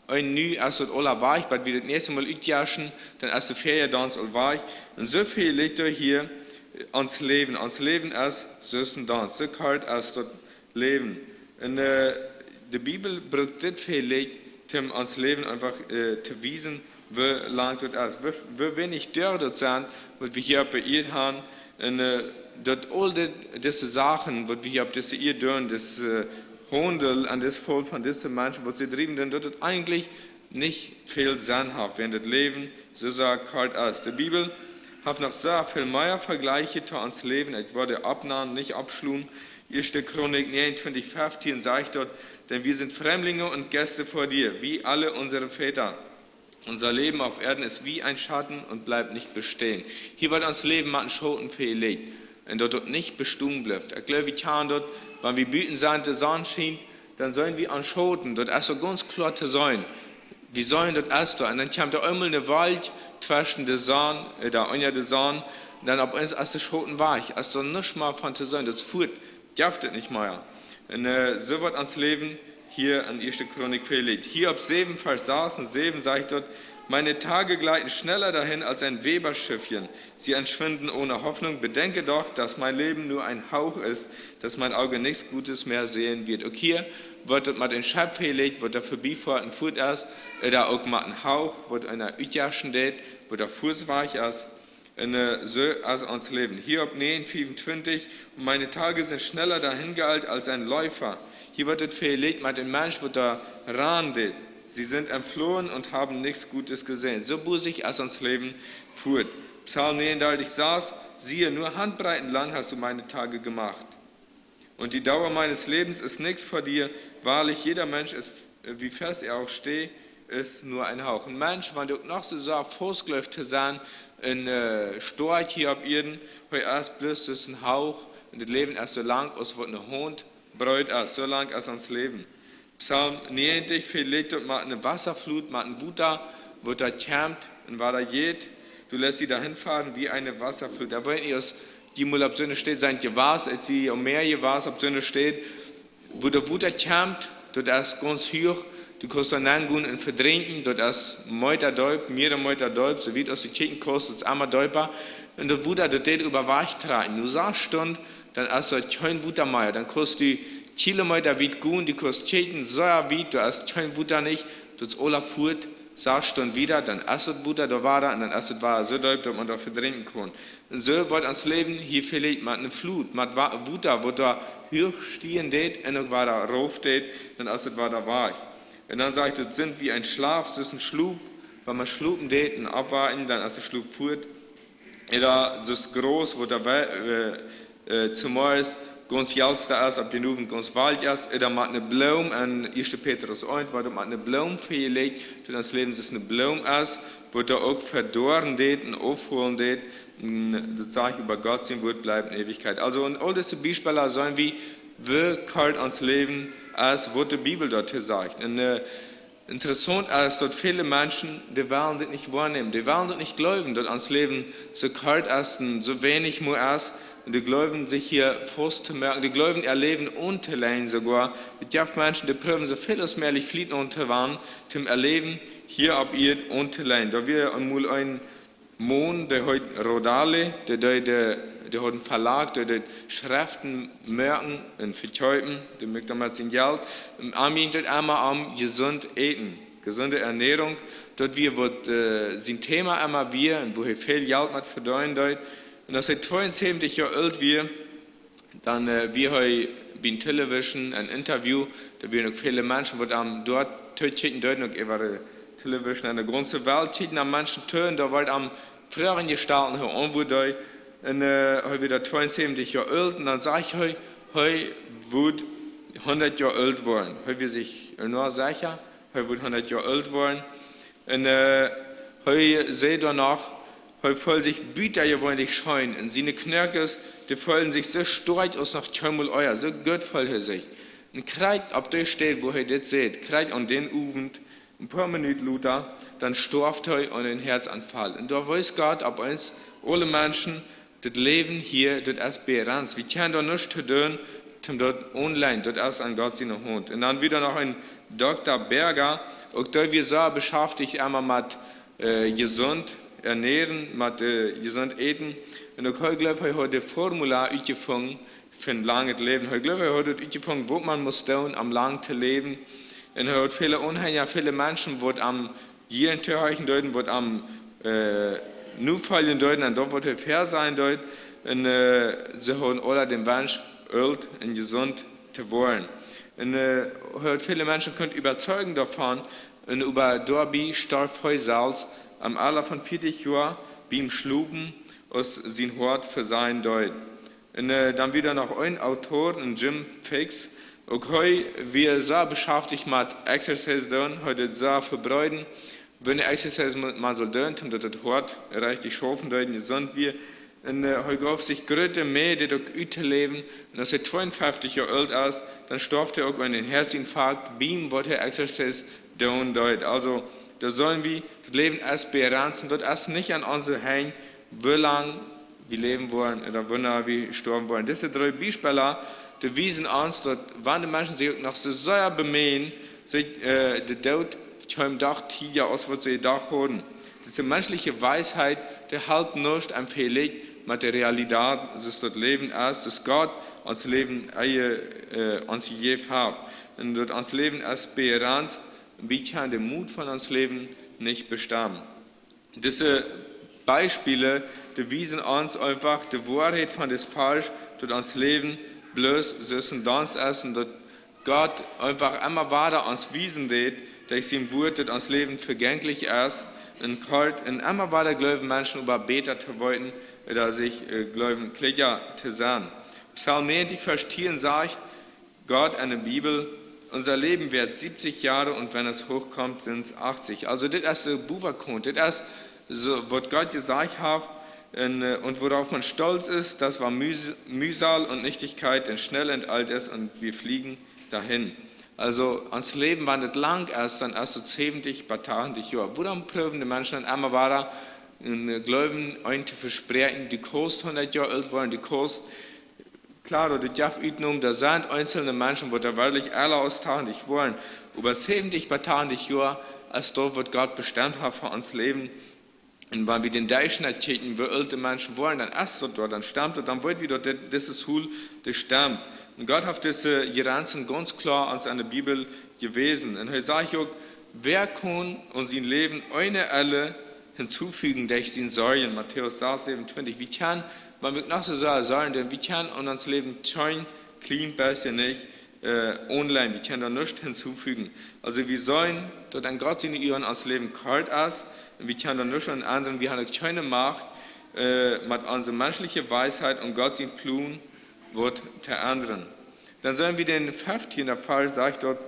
ein Nü, als dort alle weich, weil wir das nächste Mal Rütjaschen, dann erst die Ferien danst all weich. Und so viel liegt da hier ans Leben ist so ein Dans, so kalt als dort Leben. Und die Bibel braucht das viel, um ans Leben einfach zu wiesen, wie lang das ist. Wie wenig dürr dort sind, was wir hier bei ihr haben. Und dort all diese Sachen, was wir hier auf diese ihr tun, das Handel an das Volk von diesen Menschen, was sie treiben, dann dort eigentlich nicht viel sinnhaft, wenn das Leben so kalt ist. Die Bibel hat noch so viel mehr Vergleiche zu uns Leben. Ich würde abnahmen, nicht abschlugen. 1. Chronik 29, 15 sagt dort, denn wir sind Fremdlinge und Gäste vor dir, wie alle unsere Väter. Unser Leben auf Erden ist wie ein Schatten und bleibt nicht bestehen. Hier wird uns Leben mit einem Schoten verlegt und dort nicht bestungen bleibt. Ich glaube, wir kann dort, wenn wir büten sein, der Sonne scheint, dann sollen wir an Schoten, dort ist so ganz klar zu sein. Wir sollen dort erst und dann kommt da einmal eine Wald zwischen der Sonne, unter der Sonne, und dann ab uns ist der Schoten weich, ist da nicht mal von zu sein, das führt, darf das nicht mehr. Und so wird ans Leben hier an 1. Chronik verlegt. Hier ab 7, Vers 6 und 7 sagt dort, meine Tage gleiten schneller dahin als ein Weberschiffchen. Sie entschwinden ohne Hoffnung. Bedenke doch, dass mein Leben nur ein Hauch ist, dass mein Auge nichts Gutes mehr sehen wird. Auch hier wird dort mal den Schab verlegt, wird der vorbeifahren und führt erst, oder auch mal ein Hauch, wird einer Ütjaschen steht, wird der Fuß weich ist. Und so als uns Leben. Hier ab 9, 25, meine Tage sind schneller dahin geeilt als ein Läufer. Hier wird es verlegt, mit dem Mensch wird da randet. Sie sind entflohen und haben nichts Gutes gesehen. So busig als uns Leben führt. Psalm 39 saß, siehe, nur Handbreiten lang hast du meine Tage gemacht. Und die Dauer meines Lebens ist nichts vor dir. Wahrlich, jeder Mensch ist, wie fest er auch steht, ist nur ein Hauch. Ein Mensch, wenn du noch so Fußgläuft zu sein, in Storch hier ab Erden, heute erst bloß das ist ein Hauch und das Leben erst so lang, als wird ein Hund, bräut erst so lang als ans Leben. Psalm 90, verlegt dort mal eine Wasserflut, mal ein Wutter, wo da kämmt und war da geht. Du lässt sie dahin fahren wie eine Wasserflut. Da wollen ihr die mal ab Sonne steht, sein Gewas, als sie am Meer Gewas ab Sonne steht, wo der Wutter kämmt, dort ist ganz hoch. Du kannst dann gehen und verdrängen, dort ist Meuter Deub, mehrere Meuter Deub, so wie aus den Kirchen kostet es einmal Deuper. Und der Wutter, der geht über Weich tragen. Du sagst Stunde, dann ist das kein Wuttermeier, dann kostet die Kilometer weit gehen, die kostet Kirchen so weit, du hast kein Wutter nicht, das ist Ola fuhrt, sagst Stunde wieder, dann ist das Wutter, da war da, und dann ist das war so Deub, dass man da verdrängen kann. Und so wird ans Leben hier verlegt, mit einer Flut, mit Wutter, wo da hoch stehen geht, und dann war da rauf geht, dann ist das war da weich. Und dann sagt es, sind wie ein Schlaf, das ist ein Schlub, wenn man schlupen geht und abwarten, dann ist der Schlub fuhrt. Oder das ist groß, wo der zumal ist, ganz jalster ist, ob die Nuven ganz wald ist, oder man eine Blume, an 1. Petrus 1, wo man eine Blume verlegt, denn das Leben ist eine Blume ist, wo da auch verdorren geht und aufholen geht, das sage ich über Gott, sein Wort bleibt in Ewigkeit. Also, und all diese Beispiele sagen wie kalt ans Leben, als was die Bibel dort sagt. Und interessant ist, dass viele Menschen, die wollen das nicht wahrnehmen, die wollen das nicht glauben, dass ans Leben so kalt ist und so wenig nur ist. Und die glauben sich hier fast zu merken, die glauben ihr Leben unterlegen sogar. Es gibt Menschen, die prüfen so vieles mehr fliehen unter waren, zum Erleben hier ab ihr unterlegen. Da wir einmal ein Mann, der heute Rodale, der hat einen Verlag, der Schriften merken und verkaufen, der möchte damals sein Geld. Armin geht einmal am gesund eten, gesunde Ernährung. Dort wird sein Thema einmal wir, wo er viel Geld mit verdienen dort. Und als er 72 Jahre alt wird, dann wir heute bei Television ein Interview, da wir noch viele Menschen, die am dort töten, dort noch über Television in der ganzen Welt töten, am Menschen töten, da wird am früheren Gestalten hier anwurden. Und heute wieder 72 Jahre alt, und dann sage ich, heute wird 100 Jahre alt worden. Heute wir sich nur sicher, heute wird 100 Jahre alt worden. Und heute seht ihr noch, heute fühlen sich Büter gewöhnlich scheuen. Und seine Knirkes, die fühlen sich so stolz aus nach Türmel euer, so gut fühlt er sich. Und kriegt, ob der steht, wo er das seht, kriegt an den Abend, ein paar Minuten Luther, dann stirbt er an den Herzanfall. Und da weiß Gott, ob uns alle Menschen das Leben hier, das ist begrenzt. Wir können da nichts tun, dort online, das ist an Gott seine Hand. Und dann wieder noch ein Dr. Berger, auch da wir so beschäftigt einmal mit gesund ernähren, mit gesund eten. Und auch heute, glaube ich, heute Formular gefunden für ein langes Leben. Ich glaube, heute hat gefunden, wo man muss tun, am lang zu leben. Und heute viele unheimlich viele Menschen, die am jeden Tag deuten, die am Nufallen deuten, und dort wird fair sein deuten. Und sie haben alle den Wunsch, alt und gesund zu wollen. Und heute viele Menschen können überzeugen davon, und über Dorby starb Salz am Alter von 40 Jahren beim Schluben aus sein Hort für sein Deut. Und dann wieder noch ein Autor, Jim Fix. Auch heute, wir so beschäftigt mit Exercise tun, heute so verbreiten. Wenn der Exercise mal so tun, damit das Hort richtig schaffen, dann gesund wir. Und heute gab sich größte mehr, die durch leben. Und als er 52 Jahre alt ist, dann starb er auch an den Herzinfarkt. Beim wird er Exercise tun deut. Also, da sollen wir das Leben erst begrenzen. Das ist nicht an unsere Hände, wie lange wir leben wollen oder wann wir sterben wollen. Diese drei Beispiele, die wiesen uns, dass wenn die Menschen sich noch so sehr bemühen, sich der Tod am Tag Tiger aus, was sie da haben. Diese menschliche Weisheit, die hält nicht am Fehler mit der Realität, dass das Leben ist, dass Gott uns Leben uns gegeben hat. Und dass uns Leben erst begrenzt, wir können den Mut von uns Leben nicht bestimmen. Diese Beispiele, die wiesen uns einfach die Wahrheit von das Falsch, dass uns Leben bloß so das ist und dass Gott einfach immer weiter uns wiesen wird, dass ihm Wort, dass uns Leben vergänglich ist und kalt und immer weiter glauben Menschen über Beter zu wollen oder sich glauben Kläger zu sein. Psalm 90, Vers 10 sagt Gott in der Bibel, unser Leben wird 70 Jahre und wenn es hochkommt, sind es 80. Also das ist der Buverkund, das ist so, was Gott gesagt hat und worauf man stolz ist, das war Mühsal und Nichtigkeit, denn schnell enteilt es und wir fliegen dahin. Also uns Leben, wenn das lang ist, dann erst so 70, paar 80 Jahre. Woran prüfen die Menschen dann einmal weiter glauben, einen zu versprechen, die Kost 100 Jahre alt wollen, die Kost, klar, oder die Jaffeitnum, da sind einzelne Menschen, die da wirklich alle austauchen, die wollen. Über 70, paar 80 Jahre, als dort wird Gott bestimmt hat für uns Leben. Und wenn wir den Durchschnitt checken, wie alte Menschen wollen, dann ist das dort, dann stammt und dann wird wieder dieses Hul, das stammt. Und Gott hat diese Grenzen ganz klar uns an der Bibel gewesen. Und er sagt auch, wer kann uns in Leben eine alle hinzufügen, durch sein Sorgen, Matthäus 27, wie kann, wenn wir noch so sagen, denn wir können uns Leben schön, clean, besser nicht, online, wir können da nichts hinzufügen. Also wir sollen, dort an Gott seine Ihren ans Leben kalt ist, und wir können da nichts an anderen, wir haben keine Macht, mit unserer menschlichen Weisheit und Gott sein Plan wird der anderen. Dann sollen wir den 15. Fall, sagt dort,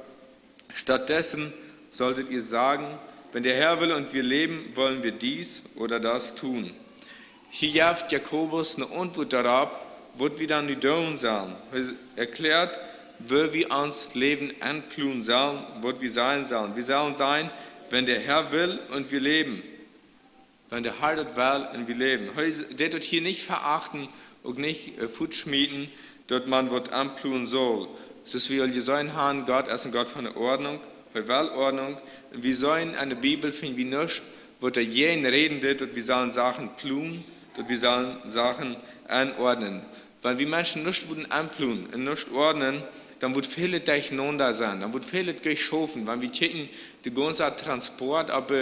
stattdessen solltet ihr sagen, wenn der Herr will und wir leben, wollen wir dies oder das tun. Hier jaft Jakobus eine Antwort darauf, was wir dann nicht tun sollen. Er erklärt, wie wir uns Leben anplun sollen, was wir sein sollen. Wir sollen sein, wenn der Herr will und wir leben. Wenn der Herr das will und wir leben. Der tut hier nicht verachten und nicht futschmieden, dass man was anplun soll. Es ist wie wir sollen haben, Gott ist ein Gott von der Ordnung, von Weltordnung. Wir sollen an der Bibel finden, wie nicht, wo der jeden reden wird, und wir sollen Sachen plun, und wir sollen Sachen anordnen. Weil wir Menschen nicht würden anplun und nicht ordnen, dann wird viele durcheinander sein, dann wird viele geschoben. Wenn wir checken, der ganze Transport, ob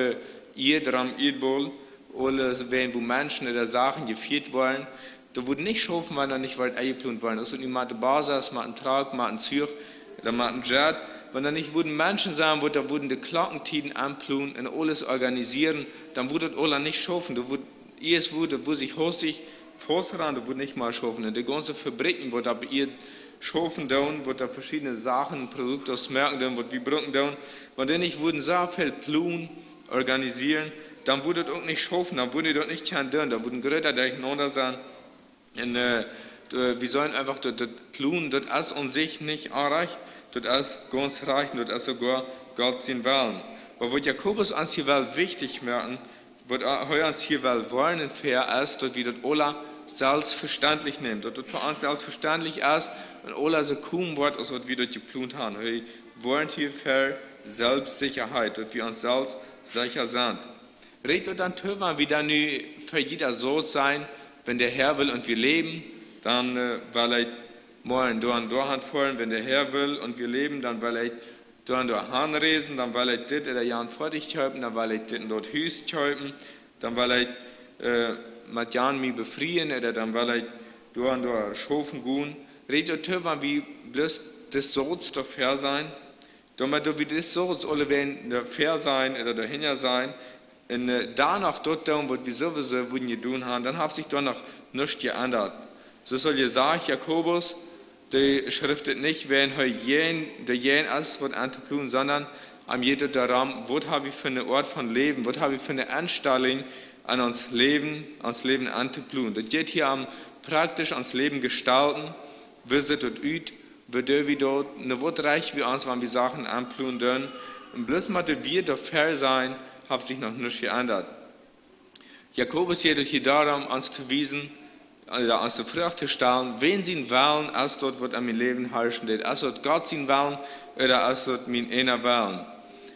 ihr am Erdball oder wo Menschen oder Sachen geführt wollen, da wird nicht schaffen, weil da nicht weit eingeplant wollen. Das wird nicht mal die Basis, mal ein Trag, mal ein Zürich, oder mal ein Jet. Wenn da nicht würden Menschen sein, da würden die Glockentiden anplanen und alles organisieren, dann würde das alle nicht schaffen. Da würde sich hostig vorsagen, da würde nicht mal schaffen. Und die ganze Fabriken, wo da ihr schaffen tun, wo da verschiedene Sachen, Produkte aus Märkten tun, was wir brauchen tun. Wenn die nicht würden so viel planen, organisieren, dann würde das auch nicht schaffen, dann würde das nicht tun, da würden Geräte durcheinander sein. Und wir sollen einfach das planen, das ist an sich nicht erreicht, das ist ganz reich, das ist sogar Gott sein Willen. Aber was Jakobus uns hier wichtig merken, was uns hier wollen und fair ist, dass wir das alle selbstverständlich nehmen. Das für uns selbstverständlich ist, wenn alle so kommen wird, als was wir dort geplant haben. Wir wollen hier für Selbstsicherheit, dass wir uns selbst sicher sind. Redet dann tun, wie dann für jeder so sein, wenn der Herr will und wir leben, dann will er morgen durch fahren, wenn der Herr will und wir leben, dann will er durch Hanreisen, dann will er das in der Jahren fertig kaufen, dann will er das dort Hüs kaufen, dann will er mit Jan mich befreien, oder dann will er durch Schofen gehen. Redet tun, wie bloß das soll's doch fair sein. Damit du wie das soll's alle werden fair sein oder dahinter sein. Und danach dort tun, was wir sowieso würden tun haben, dann hat sich doch noch nichts geändert. So soll ihr sagen, Jakobus, die schriftet nicht, wenn der jen ist, was anzutun, sondern am jeden daran, was habe ich für einen Ort von Leben, was habe ich für eine Anstellung an uns Leben anzutun. Das geht hier am praktisch ans Leben gestalten, wir sind dort üt, wir dürfen dort, was reich wir uns, wenn wir Sachen anplun dürfen. Und bloß mal, wir da fair sein, hat sich noch nicht geändert. Jakobus geht hier darum, uns zu wiesen, oder uns die Frage zu stellen, wen sie wollen, als dort, was an mein Leben herrschen wird, als dort Gott sie wollen, oder als dort mein einer wollen.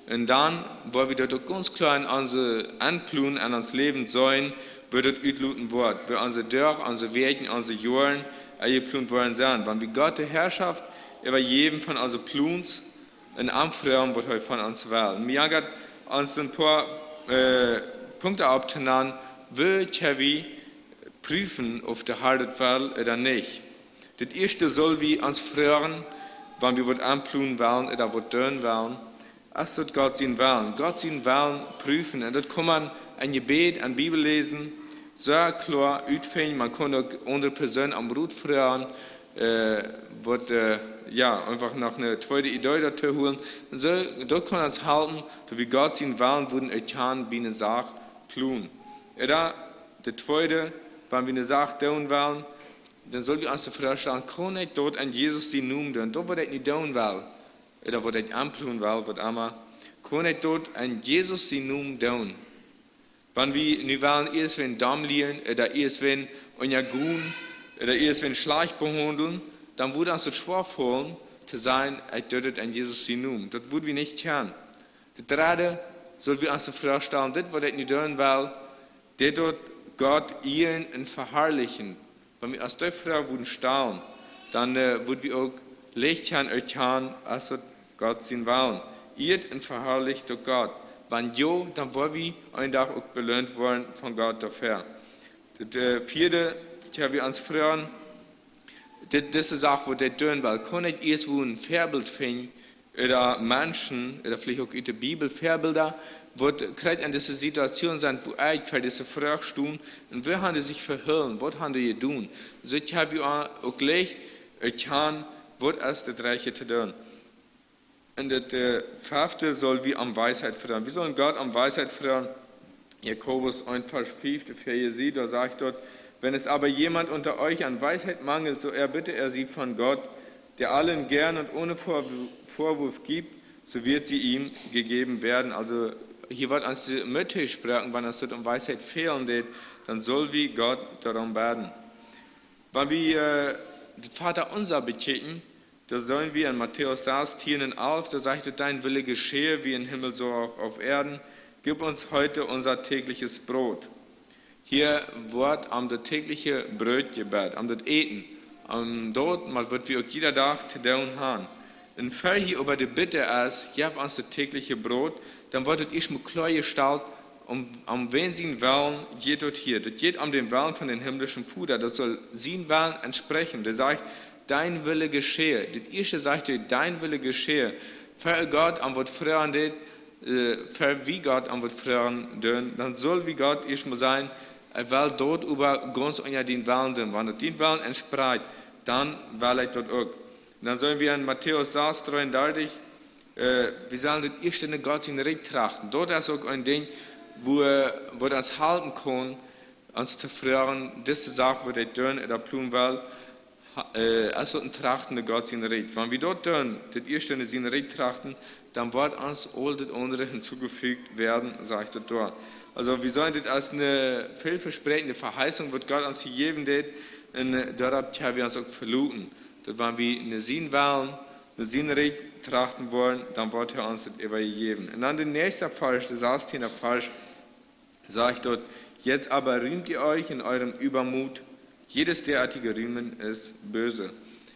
Und dann, wo wir dort ganz klar in unsere Anplun, an uns Leben sollen, wird dort ütluten Wort, wir unsere Dörr, unsere Wegen, unsere Jahren, geplun wollen sein. Wenn wir Gott die Herrschaft über jedem von unseren Pluns in Anfragen, was er von uns will. Mir hat uns ein paar Punkte abzunehmen, welche wir prüfen, ob der Hardet will oder nicht. Das erste soll wir uns fragen, wann wir was anplun wollen oder was tun wollen, als das Gott sein wollen. Gott sein wollen prüfen. Und das kann man ein Gebet, ein Bibel lesen, sehr klar ausfinden. Man kann auch andere Personen am Rut fragen, einfach noch eine zweite Idee dazu holen. Und so, dort kann man es halten, so wie Gott sein wollen, würden ich kann wie eine Sache plun. Oder der zweite, wenn wir eine Sache tun wollen, dann soll wir uns die Frage stellen, kann ich dort an Jesus die Namen tun? Dort, wo ich nicht tun will, oder wo ich anplun will, was immer, kann ich dort an Jesus die Namen tun? Wenn wir nicht wollen, erst wenn Damm lieren, oder erst wenn unser Gun, oder erst wenn Schleich behandeln, dann würde uns das schwer fallen, zu sein, ich tötet an Jesus die Namen. Das würden wir nicht können. Das dritte, soll wir uns die Frage stellen, das, was ich nicht tun will, der dort Gott ihren verherrlichen. Wenn wir aus der Frage würden staunen, dann würden wir auch Lichtchen erkennen, als Gott sein wollen. Ihr verherrlicht durch Gott. Wenn ja, dann wollen wir einen Tag auch belohnt werden von Gott dafür. Das vierte, ich wir uns fragen, das ist eine Sache, wo der tun will. Kann ich irgendwo ein Vorbild finden, oder Menschen, oder vielleicht auch in der Bibel Vorbilder, wo gerade in dieser Situation sind, wo ich für diese Frage stehe, und wo haben die sich verhüllen, was haben die getan? So ich habe auch gleich erkannt, was ist das Reiche zu tun. Und das fünfte soll wir am Weisheit fragen. Wir sollen Gott am Weisheit fragen. Jakobus 1, Vers 5, Vers 7, da sagt dort, wenn es aber jemand unter euch an Weisheit mangelt, so erbitte er sie von Gott, der allen gern und ohne Vorwurf gibt, so wird sie ihm gegeben werden. Also hier wird uns die Mütter sprechen, wenn es um Weisheit fehlen wird, dann soll wie Gott darum werden. Wenn wir den Vater unser beten, da sollen wir in Matthäus 10,11, da sagt er, dein Wille geschehe, wie im Himmel, so auch auf Erden. Gib uns heute unser tägliches Brot. Hier wird am das tägliche Brotgebet, am das Eten, dort wird wir auch jeder Tag zu tun haben. Wenn Fall hier über die Bitte ist, gib uns das tägliche Brot, dann wird es erstmal klar gestellt, um wen sie wollen, geht dort hier. Das geht um den Willen von den himmlischen Vater, das soll sein Willen entsprechen. Der sagt, dein Wille geschehe. Das erste sagt er, dein Wille geschehe. Für Gott am Wort fragen, für wie Gott am Wort fragen, dann soll wie Gott erstmal sein, er will dort über ganz unter den Willen tun. Wenn er den Willen entspricht, dann will er dort auch. Und dann sollen wir in Matthäus 6,33, wir sollen das erste in Gott sein Recht trachten. Dort ist auch ein Ding, wo wir uns halten können, uns zu fragen, diese Sache, wo der tun oder tun will, als ein trachtende Gott sein Recht. Wenn wir dort tun, das erste in sein Recht trachten, dann wird uns all das andere hinzugefügt werden, sagt er dort. Also wir sollen das als eine vielversprechende Verheißung, wird Gott uns geben, und dort haben wir uns auch verloren. Das wenn wir eine Sinn wollen, eine Sinnrecht trachten wollen, dann wird er uns das übergeben. Und dann der nächste Vers, der 16. Vers, sagt dort, jetzt aber rühmt ihr euch in eurem Übermut, jedes derartige Rühmen ist böse.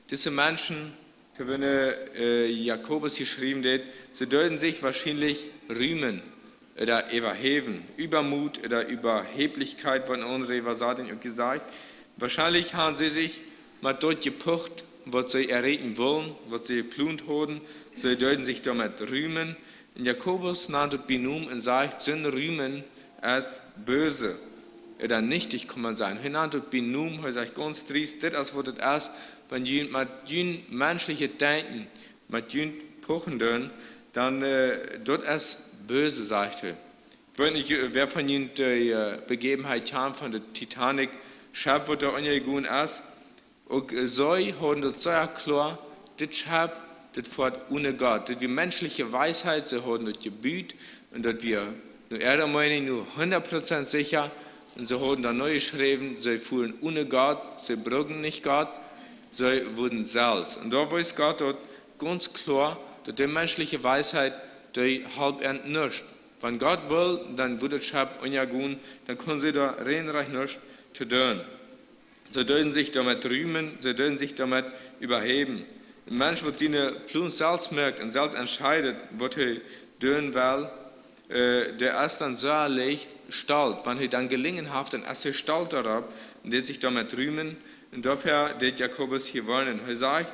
Diese Menschen, wenn Jakobus geschrieben hat, sie deuten sich wahrscheinlich rühmen oder überheben. Übermut oder Überheblichkeit von unseren Übersaten gesagt. Wahrscheinlich haben sie sich mal dort gepucht, was sie erregen wollen, was sie geplant haben. Sie deuten sich damit rühmen. Und Jakobus nannte Binum und sagt, sind Rühmen als böse. Oder nichtig kann man sagen. Er nannte Binum, er sagt ganz triest, das wird erst, wenn ihr mit jün menschliche Denken, mit jün puchen dürfen, dann dort es böse, sagt er. Ich weiß nicht, wer von Ihnen die Begebenheit kam von der Titanic, Schab wird da ungegangen ist, und so haben das sehr klar, das Schab, das fährt ohne Gott, das wir menschliche Weisheit, sie haben das gebüht, und das wir, nur er meine nur 100% sicher, und sie haben da neu geschrieben, sie fuhren ohne Gott, sie brauchen nicht Gott, sie wurden Salz. Und da weiß Gott dort ganz klar, dass die menschliche Weisheit, die halb nicht. Wenn Gott will, dann wird das Schab unjagun, dann können sie da reinreich nicht zu tun. Sie dürfen sich damit rühmen, sie dürfen sich damit überheben. Ein Mensch, der seine Plun selbst merkt und selbst entscheidet, was er tun will, der ist dann so leicht stolz. Wenn er dann gelingen hat, dann ist er stolz darauf und der sich damit rühmen. Und dafür der Jakobus hier wollen. Er sagt,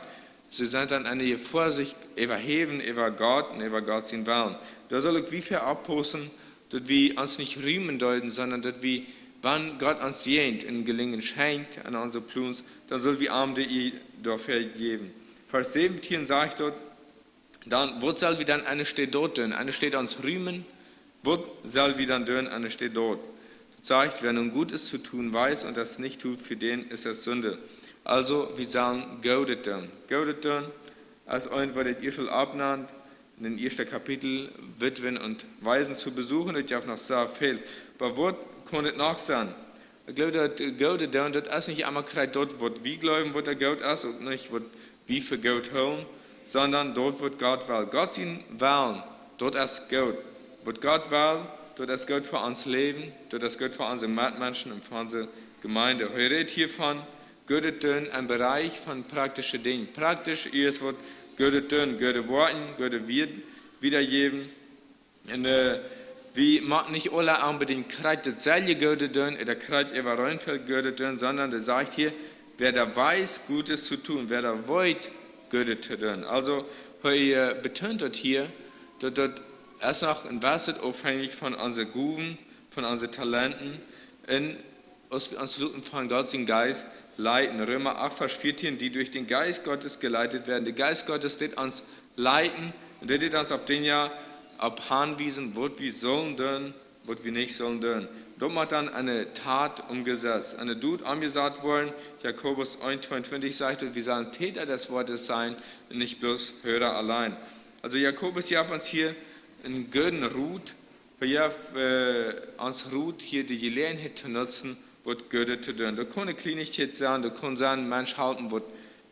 sie sind dann eine Vorsicht überheben, über Gott und über Gott sein Willen. Da soll ich wie viel abposten, dass wir uns nicht rühmen deuten, sondern dass wir, wenn Gott uns jent in Gelingen schenkt an unsere Pluns, dann soll wir Arme die dafür geben. Vers 17 sagt dort, dann, wo soll wir dann eine steht dort tun? Eine steht uns rühmen, wo soll wir dann tun? Eine steht dort. Das sagt, wer nun Gutes zu tun weiß und das nicht tut, für den ist das Sünde. Also, wir sollen Gaudet tun. Gaudet tun, als ein, was ihr schon abnahmt, in den ersten Kapitel Witwen und Waisen zu besuchen, das ja noch sehr viel. Aber wo kann es noch sein? Ich glaube, dass Gaudet tun, das ist nicht einmal gerade dort, wo wir glauben, wo der Gott ist, und nicht, wo wir für Gott holen, sondern dort, wo Gott will. Gott ihn wählen, dort ist Gott. Wo Gott will, dort ist Gott für uns Leben, dort ist Gott für unsere Mitmenschen und für unsere Gemeinde. Heute redet hiervon, Gott tun, ein Bereich von praktischen Dingen. Praktisch ist, was Gott tun, Gott Worten, Gott wiedergeben. Und wir machen nicht alle unbedingt Kreuz das selbe Gott tun, oder Kreuz über Reinfeld Gott tun, sondern er sagt hier, wer da weiß, Gutes zu tun, wer da wollt, Gutes zu tun. Also, er betont dort hier, dass das erst noch ein Wasser aufhängig von unseren Guven, von unseren Talenten, und uns Luten von Gott den Geist leiten. Römer 8, Vers 14, die durch den Geist Gottes geleitet werden. Der Geist Gottes wird uns leiten und der wird uns auf den Jahr abhanwiesen, was wir sollen tun, was wir nicht sollen tun. Dort wird dann eine Tat umgesetzt, eine Tut umgesetzt worden. Jakobus 1,22 sagt, wir sollen Täter des Wortes sein und nicht bloß Hörer allein. Also Jakobus gibt uns hier einen guten Rut, uns Rut hier die Gelegenheit zu nutzen, was Gott zu tun. Da kann eine Kleinigkeit sein, da kann sein, Mensch halten, was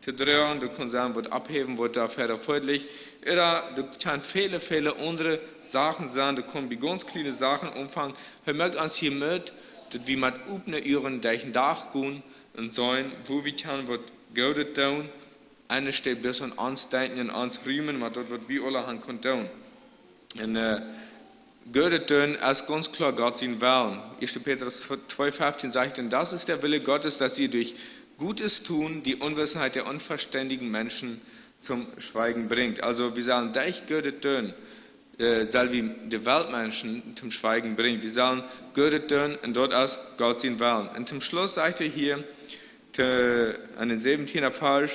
zu drehen, da kann sein, was abheben, was da verfolglich. Oder da kann viele andere Sachen sein, da können ganz kleine Sachen umfangen. Wir möchten uns hier mit, dass wir mit übnen Uhren durch den Tag gehen und sagen, wo wir können, was Gott tun. Eine steht bis an uns denken und uns rühmen, was dort, was wir alle haben können tun. Und Gott tun ist ganz klar Gott sein Willen. 1. Petrus 2,15 sagt, denn das ist der Wille Gottes, dass ihr durch Gutes tun die Unwissenheit der unverständigen Menschen zum Schweigen bringt. Also wir sollen durch Gott tun, soll wie die Weltmenschen zum Schweigen bringen. Wir sollen Gott tun und dort ist Gott sein Willen. Und zum Schluss sagt er hier, an den 17. Vers,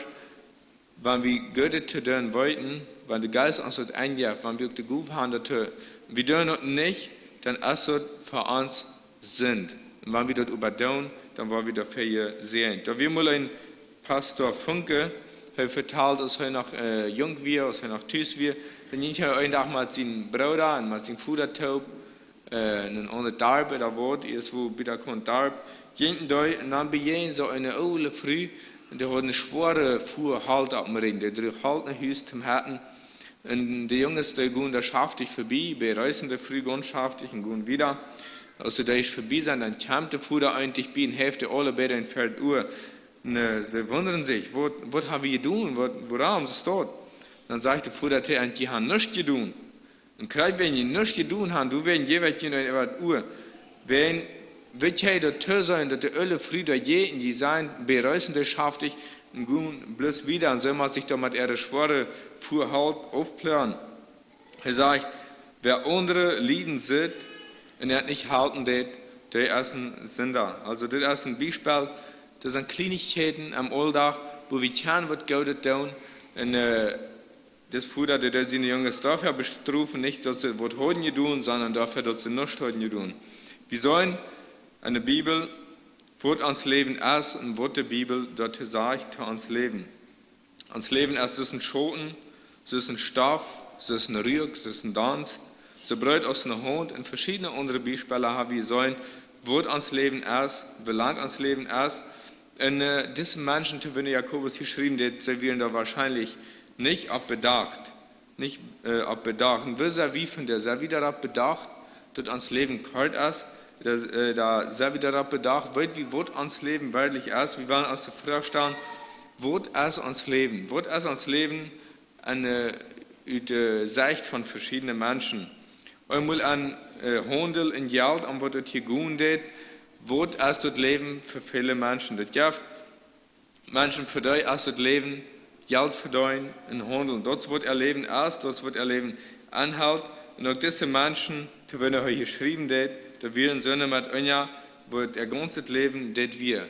wenn wir Gott tun wollten, wenn der Geist uns dort einjagt, wenn wir die Gute haben, wir tun das nicht, dann ist das für uns Sinn. Und wenn wir dort übertun, dann wollen wir dafür sehen. Da wir mal ein Pastor Funke, er vertelt, als er noch jung war, als er noch tüß war. Dann ging er einen Tag mit seinem Bruder und mit seinem Vater taub, einen anderen Darbe, da wurde, erst wo wieder kommt Darbe, gingen da, und dann begann so eine alte Früh, und der hat eine schwere Fuhr halt ab dem Ring, der drückt halt nach Hause zum Hatten, und die Jungs, die gehen da schaftig vorbei, bei Reisen der Früh gehen schaftig und gehen wieder. Als sie da vorbei sind, dann kam der Fuhr eigentlich bei der Hälfte alle Bäder in 4 Uhr. Und sie wundern sich, was haben wir getan, woran sie dort? Dann sagt der Fuhr, die haben nichts getan. Und gerade wenn die nichts getan haben, du werden jeweils in 1 Uhr, wenn wird ja der Tür sein, dass die alle Früh da je in die sein, bei Reisen der schaftig, und gehen bloß wieder, und soll man sich da mit ihrer schwere Fuhr halt aufklären. Er sagt, wer andere Lieden sieht, und er nicht halten, der ersten sind da. Also das ist ein Beispiel, das sind Kleinigkeiten am Alltag, wo wir können was Gutes tun. Und das Futter, der seine Jungs dafür bestrafen, nicht, dass sie was heute tun, sondern dafür, dass sie nichts heute tun. Wir sollen eine Bibel, wird ans Leben ist und wird die Bibel dort sagt, ans Leben. Ans Leben ist es ein Schoten, es ist ein Stoff, es ist ein Rück, es ist ein Tanz. So breit aus einer Hand und verschiedene andere Beispiele haben wir sollen, wird ans Leben erst, wie lang ans Leben erst. Und diese Menschen, die wenn Jakobus geschrieben hat, sie werden da wahrscheinlich nicht abbedacht. Nicht abbedacht. Und wir sind wie von der sehr wieder abbedacht, dass ans Leben kalt ist, da sehr wieder abbedacht wird, wie wird ans Leben wirklich erst. Wir werden aus der Frage stellen, wird es ans Leben? Wird es ans Leben eine Sicht von verschiedenen Menschen? Einmal an Handel in Geld, an was das hier gut geht, wird es das Leben für viele Menschen. Das gibt Menschen für die, als das Leben Geld verdienen in Handel. Dort wird erleben erst, dort wird erleben Anhalt. Und auch diese Menschen, die werden heute geschrieben, da werden Söhne mit einer, wird ihr ganzes Leben, das wir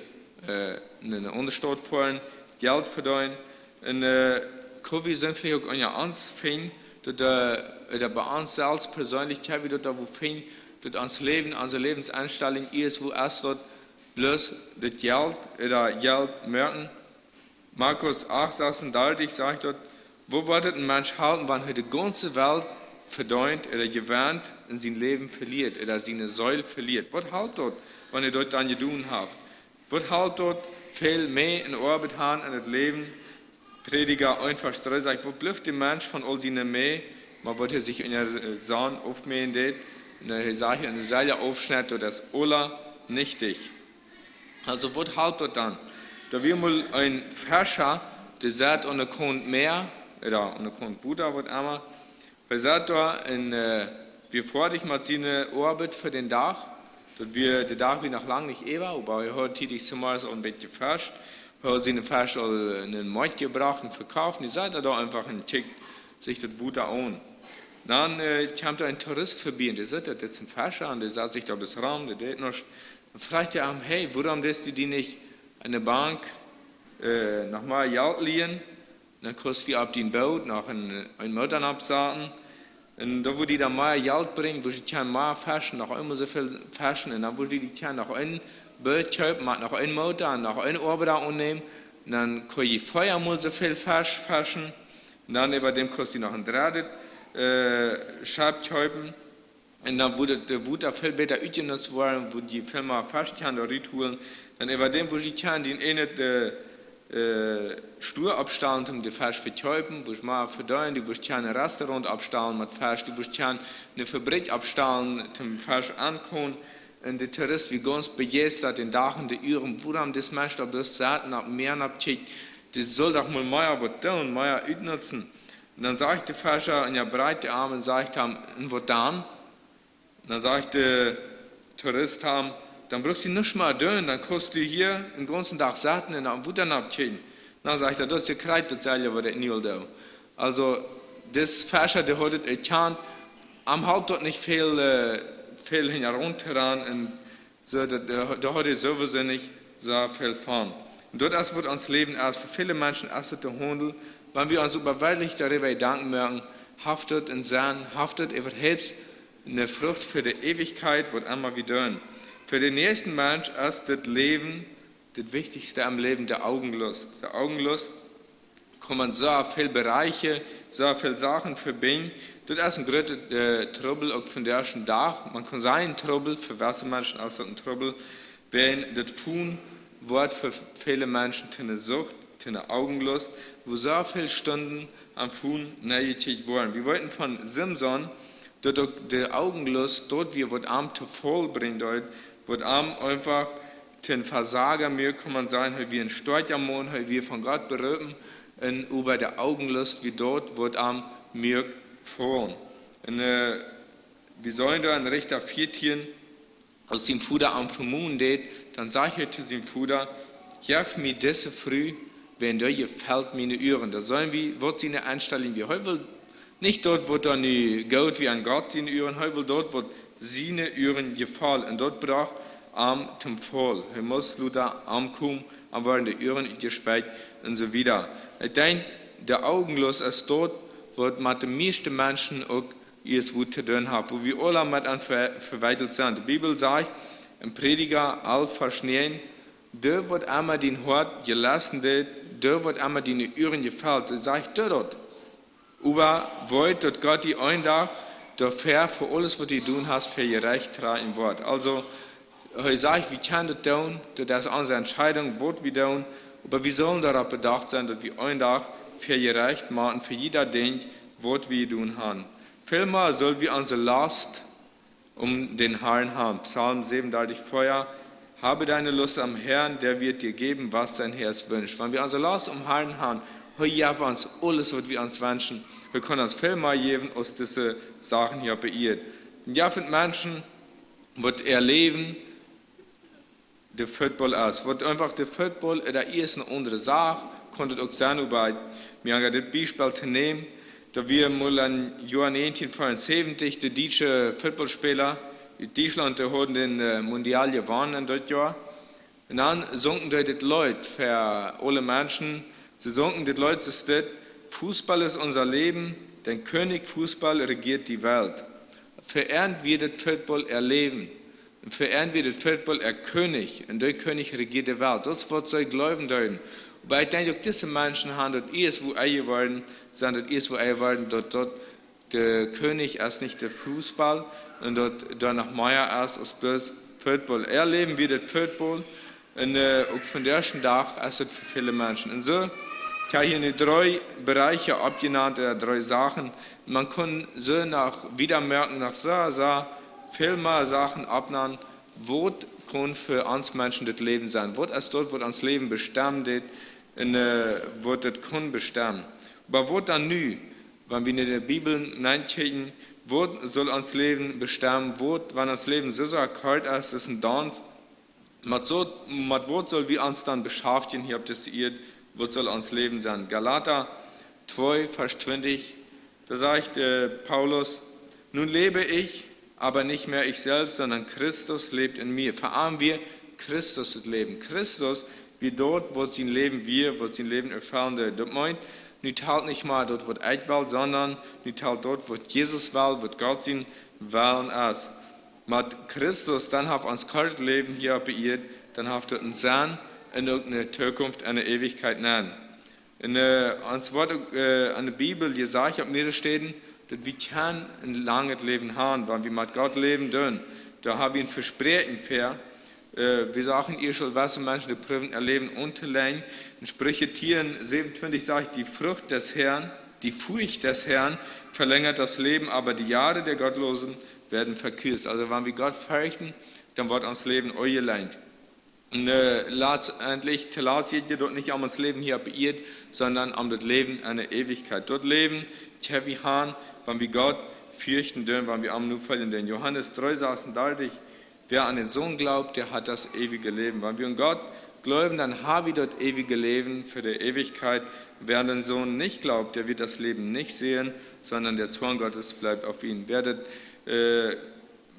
in einer Unterstadt fallen, Geld verdienen. Und wir sind vielleicht auch eine Angst finden, dass bei uns selbst persönlich, wie da wo fing, dass ans Leben, unsere Lebensanstellung ist, wo erst dort bloß das Geld merken. Markus 8, 36 sagt dort, wo wird ein Mensch halten, wenn er die ganze Welt verdient oder gewähnt in sein Leben verliert oder seine Säule verliert? Was halt dort, wenn er dort dann getan hat? Was halt dort viel mehr in Arbeit haben in das Leben? Prediger einfach streit, sagt, wo bleibt der Mensch von all seinen mehr? Man wird sich in der Sahn aufmähen, in der Sache in der Seile aufschneidet, das Ola nichtig. Also, was halt dort dann? Da wir mal ein Färscher, der sagt, ohne Grund mehr, oder ohne Grund Buddha, was immer, der sagt da, wir fertig mit seiner Arbeit für den Tag, dass wir den Tag wie noch lange nicht war, aber er hat tätig zumal so ein bisschen gefärscht. Hat sie eine Flasche in den Markt gebracht und verkauft. Und die seid da einfach und checkt sich das Wutter an. Dann kam da ein Tourist vorbei und der sagt, das ist ein Flasche und der sagt sich da bis Raum, der geht noch. Dann fragt er ihn, hey, warum lässt du die nicht an der Bank nochmal Geld liehen? Dann kostet die ab den Boot nach einem Motor absagen. Und da, wo die dann mal Geld bringen, wo sie kann mal Flaschen, noch immer so viel Flaschen, und dann, wo die kann noch ein Boot kaufen, noch ein Motor, noch ein Arbeit annehmen, und dann kann ich Feuer mal so viel Flaschen, und dann über dem kostet die noch ein Draht, Schab kaufen, und dann wurde der Wutter viel besser ausgenutzt worden, wo die Firma fast kann, da holen, dann über dem, wo sie kann, die Stur abstellen, um die Fisch verkaufen, wo ich mal verdienen, die wo ich ein Restaurant abstellen mit Fisch, die wo ich eine Fabrik abstellen, zum Fisch ankommen. Und die Touristen, wie ganz begeistert, den Dachen, die Uhren, wo haben das Mensch da bloß Saat nach mehr abgekickt, das soll doch mal mehr was tun, mehr ausnutzen. Und dann sagt der Fischer in der breite Arme und sagt ihm, und was dann? Und dann sagt der Tourist ihm, dann brauchst du nicht mal tun, dann kannst du hier den ganzen Tag Saaten und am Wuttern abkriegen. Dann sagt er, das ist ja Kreid, das ist ja, was der Nil da. Also, das Fischer, der hat es erkannt, am Haupt dort nicht viel herunterran und so, da hat er sowieso nicht so viel von. Und dort wird uns Leben erst für viele Menschen erst der Handel, wenn wir uns überwältigt darüber Gedanken merken, haftet und sein, haftet, überhaupt eine Frucht für die Ewigkeit, wird einmal wieder. Für den nächsten Mensch ist das Leben, das Wichtigste am Leben, der Augenlust. Der Augenlust kann man so viele Bereiche, so viele Sachen verbinden. Das ist ein großer Trouble auch von der ersten Tag. Man kann sagen Trouble, für was Menschen auch so ein Trouble, wenn das Fuhn wird für viele Menschen eine Sucht, eine Augenlust, wo so viele Stunden am Fuhn negativ waren. Wir wollten von Simson, dort die Augenlust, dort wir wird am zu voll bringen, dort wird am einfach den Versager mir, kann man sagen, wie ein Storchamon, wie von Gott berühren, und über der Augenlust, wie dort wird am mir voll. Und wir sollen da ein Richter 14 aus dem Fuder am Vermuten geht, dann sage ich zu dem Fuder, gib mir diese früh, wenn da gefällt meine Üren. Da sollen wir, wird sie eine Einstellung wie heute, nicht dort, wo dann Gott wie ein Gott seine Üren, heute dort, wo seine Üren gefallen. Und dort braucht am zum Voll. Er muss da am kommen, am werden die Üren gespeit und so wieder. Ich denke, der Augenlos ist dort, wo mit den meisten Menschen auch ihr Wut zu tun haben, wo wir alle mit an verweitet sind. Die Bibel sagt, ein Prediger, all verschnien, der wird einmal den Hort gelassen, der wird einmal die Üren gefällt. Das sagt der dort. Aber wollt dort Gott die einen Tag, dafür für alles, was du tun hast, für ihr Recht im Wort. Also, ich sage, wir können das tun, das ist unsere Entscheidung, was wir tun, aber wir sollen darauf bedacht sein, dass wir einen Tag für ihr Recht machen, für jeder denkt, was wir tun haben. Vielmehr sollen wir unsere Last um den Herrn haben. Psalm 37 vorher, habe deine Lust am Herrn, der wird dir geben, was dein Herz wünscht. Wenn wir unsere Last um den Herrn haben, hier wir uns alles, was wir uns wünschen, wir können uns vielmehr geben, aus diesen Sachen hier beirrt. Und ja, für Menschen, die erleben, der Football ist. Wird einfach der Football der erste andere Sache, konnte auch sein, über mir das Beispiel zu nehmen, da wir mal in Jahr 1975 der deutsche Footballspieler in Deutschland haben den Mundial gewonnen in das Jahr. Und dann sanken die Leute für alle Menschen, sie sanken die Leute, Fußball ist unser Leben, denn König Fußball regiert die Welt. Verehrt wir das Football erleben. Verehren wir das Football König, und der König regiert die Welt. Das wird so glauben deuten. Aber ich denke, auch diese Menschen haben dort erst, wo sie werden, sind dort erst, wo sie werden, dort der König ist nicht der Fußball, und dort noch mehr ist als das Football. Erleben wir das Football, und auch von der ersten Tag ist es für viele Menschen. Und so, ich habe hier 3 Bereiche abgenannt, 3 Sachen. Man kann so wieder merken, nach so, viel mehr Sachen abnehmen, wo kann für uns Menschen das Leben sein. Wo ist dort, wo uns Leben bestimmt wird, und wo das kann bestimmen. Aber wo dann nu, wenn wir in der Bibel nachdenken, wo soll uns Leben bestimmen, wenn uns Leben so kalt ist, ist ein Tanz, mit wo soll wir uns dann beschäftigen, hier habt ihr es ihr, wo soll uns Leben sein. Galater 2, Vers 20, da sagt Paulus, nun lebe ich, aber nicht mehr ich selbst, sondern Christus lebt in mir. Verarmen wir Christus das Leben. Christus, wie dort, wo sein Leben wo sein Leben erfahren. Das meint, nicht halt nicht mal dort, wo ich will, sondern nicht halt dort, wo Jesus will, wo Gott sein Willen ist. Mit Christus, dann hat uns kein Leben hier beirrt, dann hat er uns Sinn in eine Zukunft, eine Ewigkeit nennen. Uns Wort an der Bibel, Jesaja, ab mir stehen, dass wir können ein langes Leben haben, wenn wir mit Gott leben dürfen. Da haben wir ein Versprechen für. Wir sagen, ihr sollt wissen, Menschen, die prüfen ihr Leben unterlegen. In Sprüche 27 sagt, die Frucht des Herrn, die Furcht des Herrn verlängert das Leben, aber die Jahre der Gottlosen werden verkürzt. Also wenn wir Gott fürchten, dann wird uns Leben euer Leid. Und letztendlich geht ihr dort nicht um das Leben hier beirrt, sondern um das Leben einer Ewigkeit. Dort leben, wir haben, wenn wir Gott fürchten dürfen, wenn wir am nur fallen. Denn Johannes 3 saßen deutlich, wer an den Sohn glaubt, der hat das ewige Leben. Wenn wir an Gott glauben, dann haben wir dort ewige Leben für die Ewigkeit. Wer an den Sohn nicht glaubt, der wird das Leben nicht sehen, sondern der Zorn Gottes bleibt auf ihn.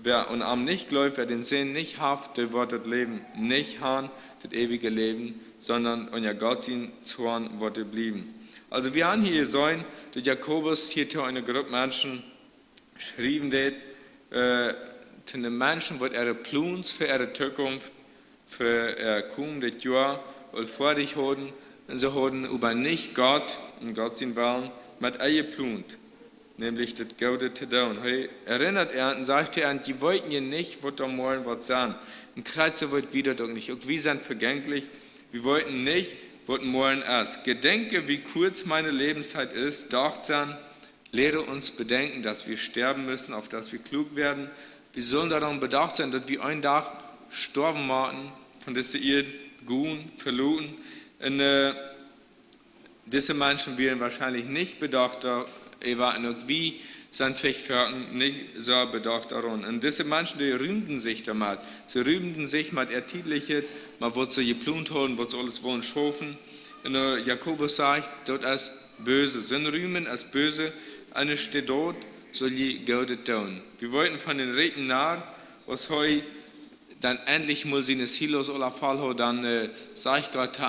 Wer an Arm nicht glaubt, wer den Sinn nicht hat, der wird das Leben nicht haben, das ewige Leben, sondern unter Gott sein Zorn wird bleiben. Also wir haben hier gesehen, dass Jakobus hier zu einer Gruppe Menschen geschrieben hat, zu den Menschen, die ihre Pläne für ihre Zukunft, für ihr kommendes Jahr vor sich haben, und sie haben über nicht Gott und Gott sein Willen mit eingeplant, nämlich das Gute zu tun. He erinnert er und sagt er, die wollten ja nicht, was da morgen was sein. Und Kreuze wird wieder doch nicht. Auch wir sind vergänglich. Wir wollten nicht, was morgen ist. Gedenke, wie kurz meine Lebenszeit ist. Doch sein, lehre uns bedenken, dass wir sterben müssen, auf dass wir klug werden. Wir sollen daran bedacht sein, dass wir einen Tag sterben werden, von dieser Erde gehen, verloren. Und diese Menschen werden wahrscheinlich nicht bedacht, und wie sind vielleicht nicht so bedacht daran. Und diese Menschen, die rühmten sich damit. Sie rühmten sich mit Ertitlichen, mit was sie geplant haben, was sie alles wollen schaffen. Und Jakobus sagt, dort ist böse. Sie rühmen als böse, eine steht dort, soll je Gute tun. Wir wollten von den Reden nach, was heute dann endlich mal seine Silos oder Fall hat, dann sagt Gott,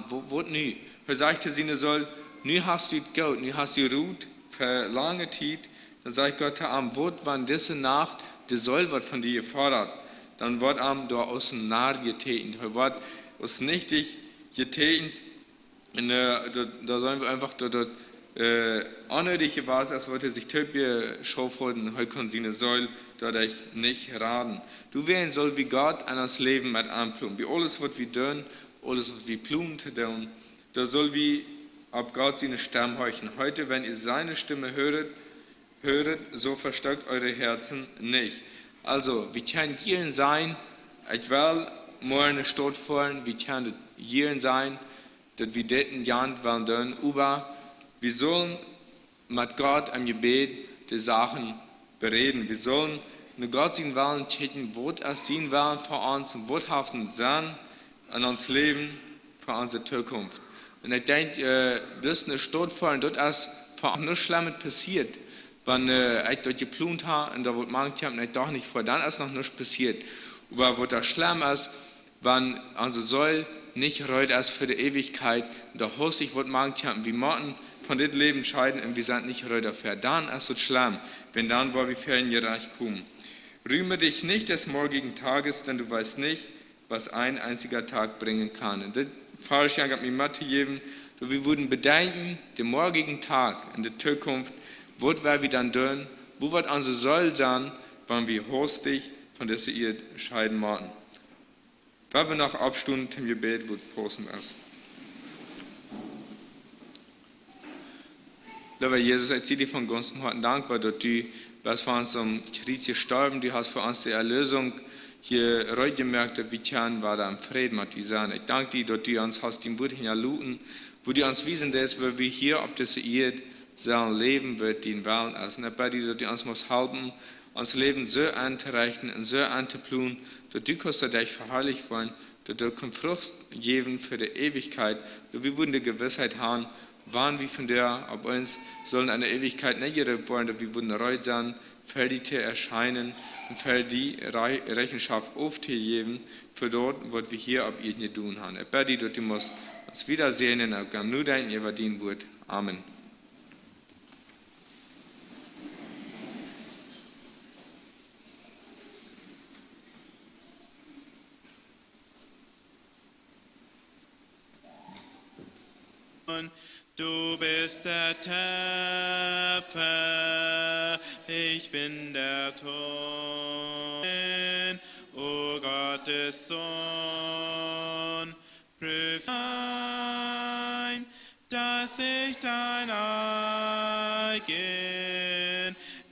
wo nu? Er sagte, sie soll, nu hast du Geld, nu hast du Ruhe für lange Zeit. Dann sagt Gott, wo wann diese Nacht, der soll was von dir gefordert. Dann wird da aus dem Nahr getätigt. Er wird aus nichtig getätigt. Und da sollen wir einfach dort unnötige was, als wollte sich Töpfe schaufeln, heute kann sie eine Säule dadurch nicht raten. Du werden soll wie Gott an das Leben mit anplumpen. Wie alles, was wir tun, alles, was wir plumpen, da soll wie ab Gott seine Stimme horchen. Heute, wenn ihr seine Stimme höret, so verstockt eure Herzen nicht. Also, wir können hier sein, ich will morgen eine Stadt fahren, wir können hier sein, dass wir das in Jahren wollen tun, aber wir sollen mit Gott im Gebet die Sachen bereden. Wir sollen mit Gott sein Willen checken, was ist sein Willen für uns und was hat sein an uns Leben für unsere Zukunft. Und ich denke, das ist eine Stadt fahren, dort ist für uns nichts Schlimmes passiert. Wenn ich dort geplant habe und da wird manche haben, doch nicht vor, dann ist noch nichts passiert. Aber was das schlimm ist, wenn unsere Säule nicht reut ist für die Ewigkeit, und da host ich, was manche haben, wir machen von dem Leben scheiden und wir sind nicht reut dafür. Dann ist es schlimm, wenn dann, wo wir fern gerecht kommen. Rühme dich nicht des morgigen Tages, denn du weißt nicht, was ein einziger Tag bringen kann. Und das falsch hat mir Mathe gegeben, wir würden bedenken, den morgigen Tag in der Zukunft, was werden wir dann tun, wo wird unsere Säule sein, wenn wir hostig von dieser Erde scheiden machen. Wenn wir noch abstunden zum Gebet, wo es posten ist. Lieber Jesus, ich ziehe dir von ganzem Herzen dankbar, dass du, was für uns um Krieg gestorben, du hast für uns die Erlösung hier heute gemerkt, dass wir können, war da im Frieden mit dir sein. Ich danke dir, dass du uns hast den Wort hinterlassen, wo du uns wiesen lässt, weil wir hier auf dieser Erde sein Leben wird, den Willen ist. Und ich bitte dir, dass du uns muss helfen, uns Leben so anzurechnen und so anzuplanen, dass du kannst dich verherrlicht wollen, dass du Frucht geben für die Ewigkeit, dass wir würden die Gewissheit haben, wann wir von der auf uns sollen eine Ewigkeit nicht gerübt wollen, dass wir würden reut sein, für die zu erscheinen und für die Rechenschaft aufzugeben, für dort, was wir hier auf Erden tun haben. Ich bitte dir, dass du musst uns wiedersehen und auch nur dein Evangelium wird. Amen. Du bist der Töpfer, ich bin der Ton. O Gottes Sohn, prüf ein, dass ich dein eigen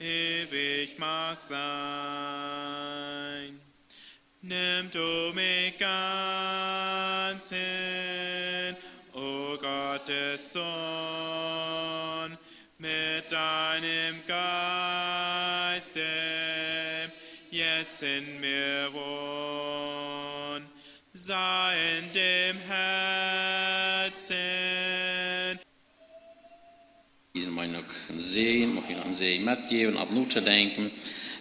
ewig mag sein. Nimm du mich ganz hin, O Gottes Sohn, mit deinem Geiste jetzt in mir wohn, sei in dem Herzen. Mag je nog zien, mag je nog een metgeven, op nu te denken,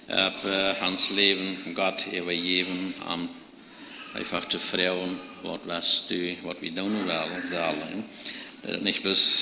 op hans leven, Gott übergeben, einfach zu fragen, was wir tun wollen sollen. Nicht bloß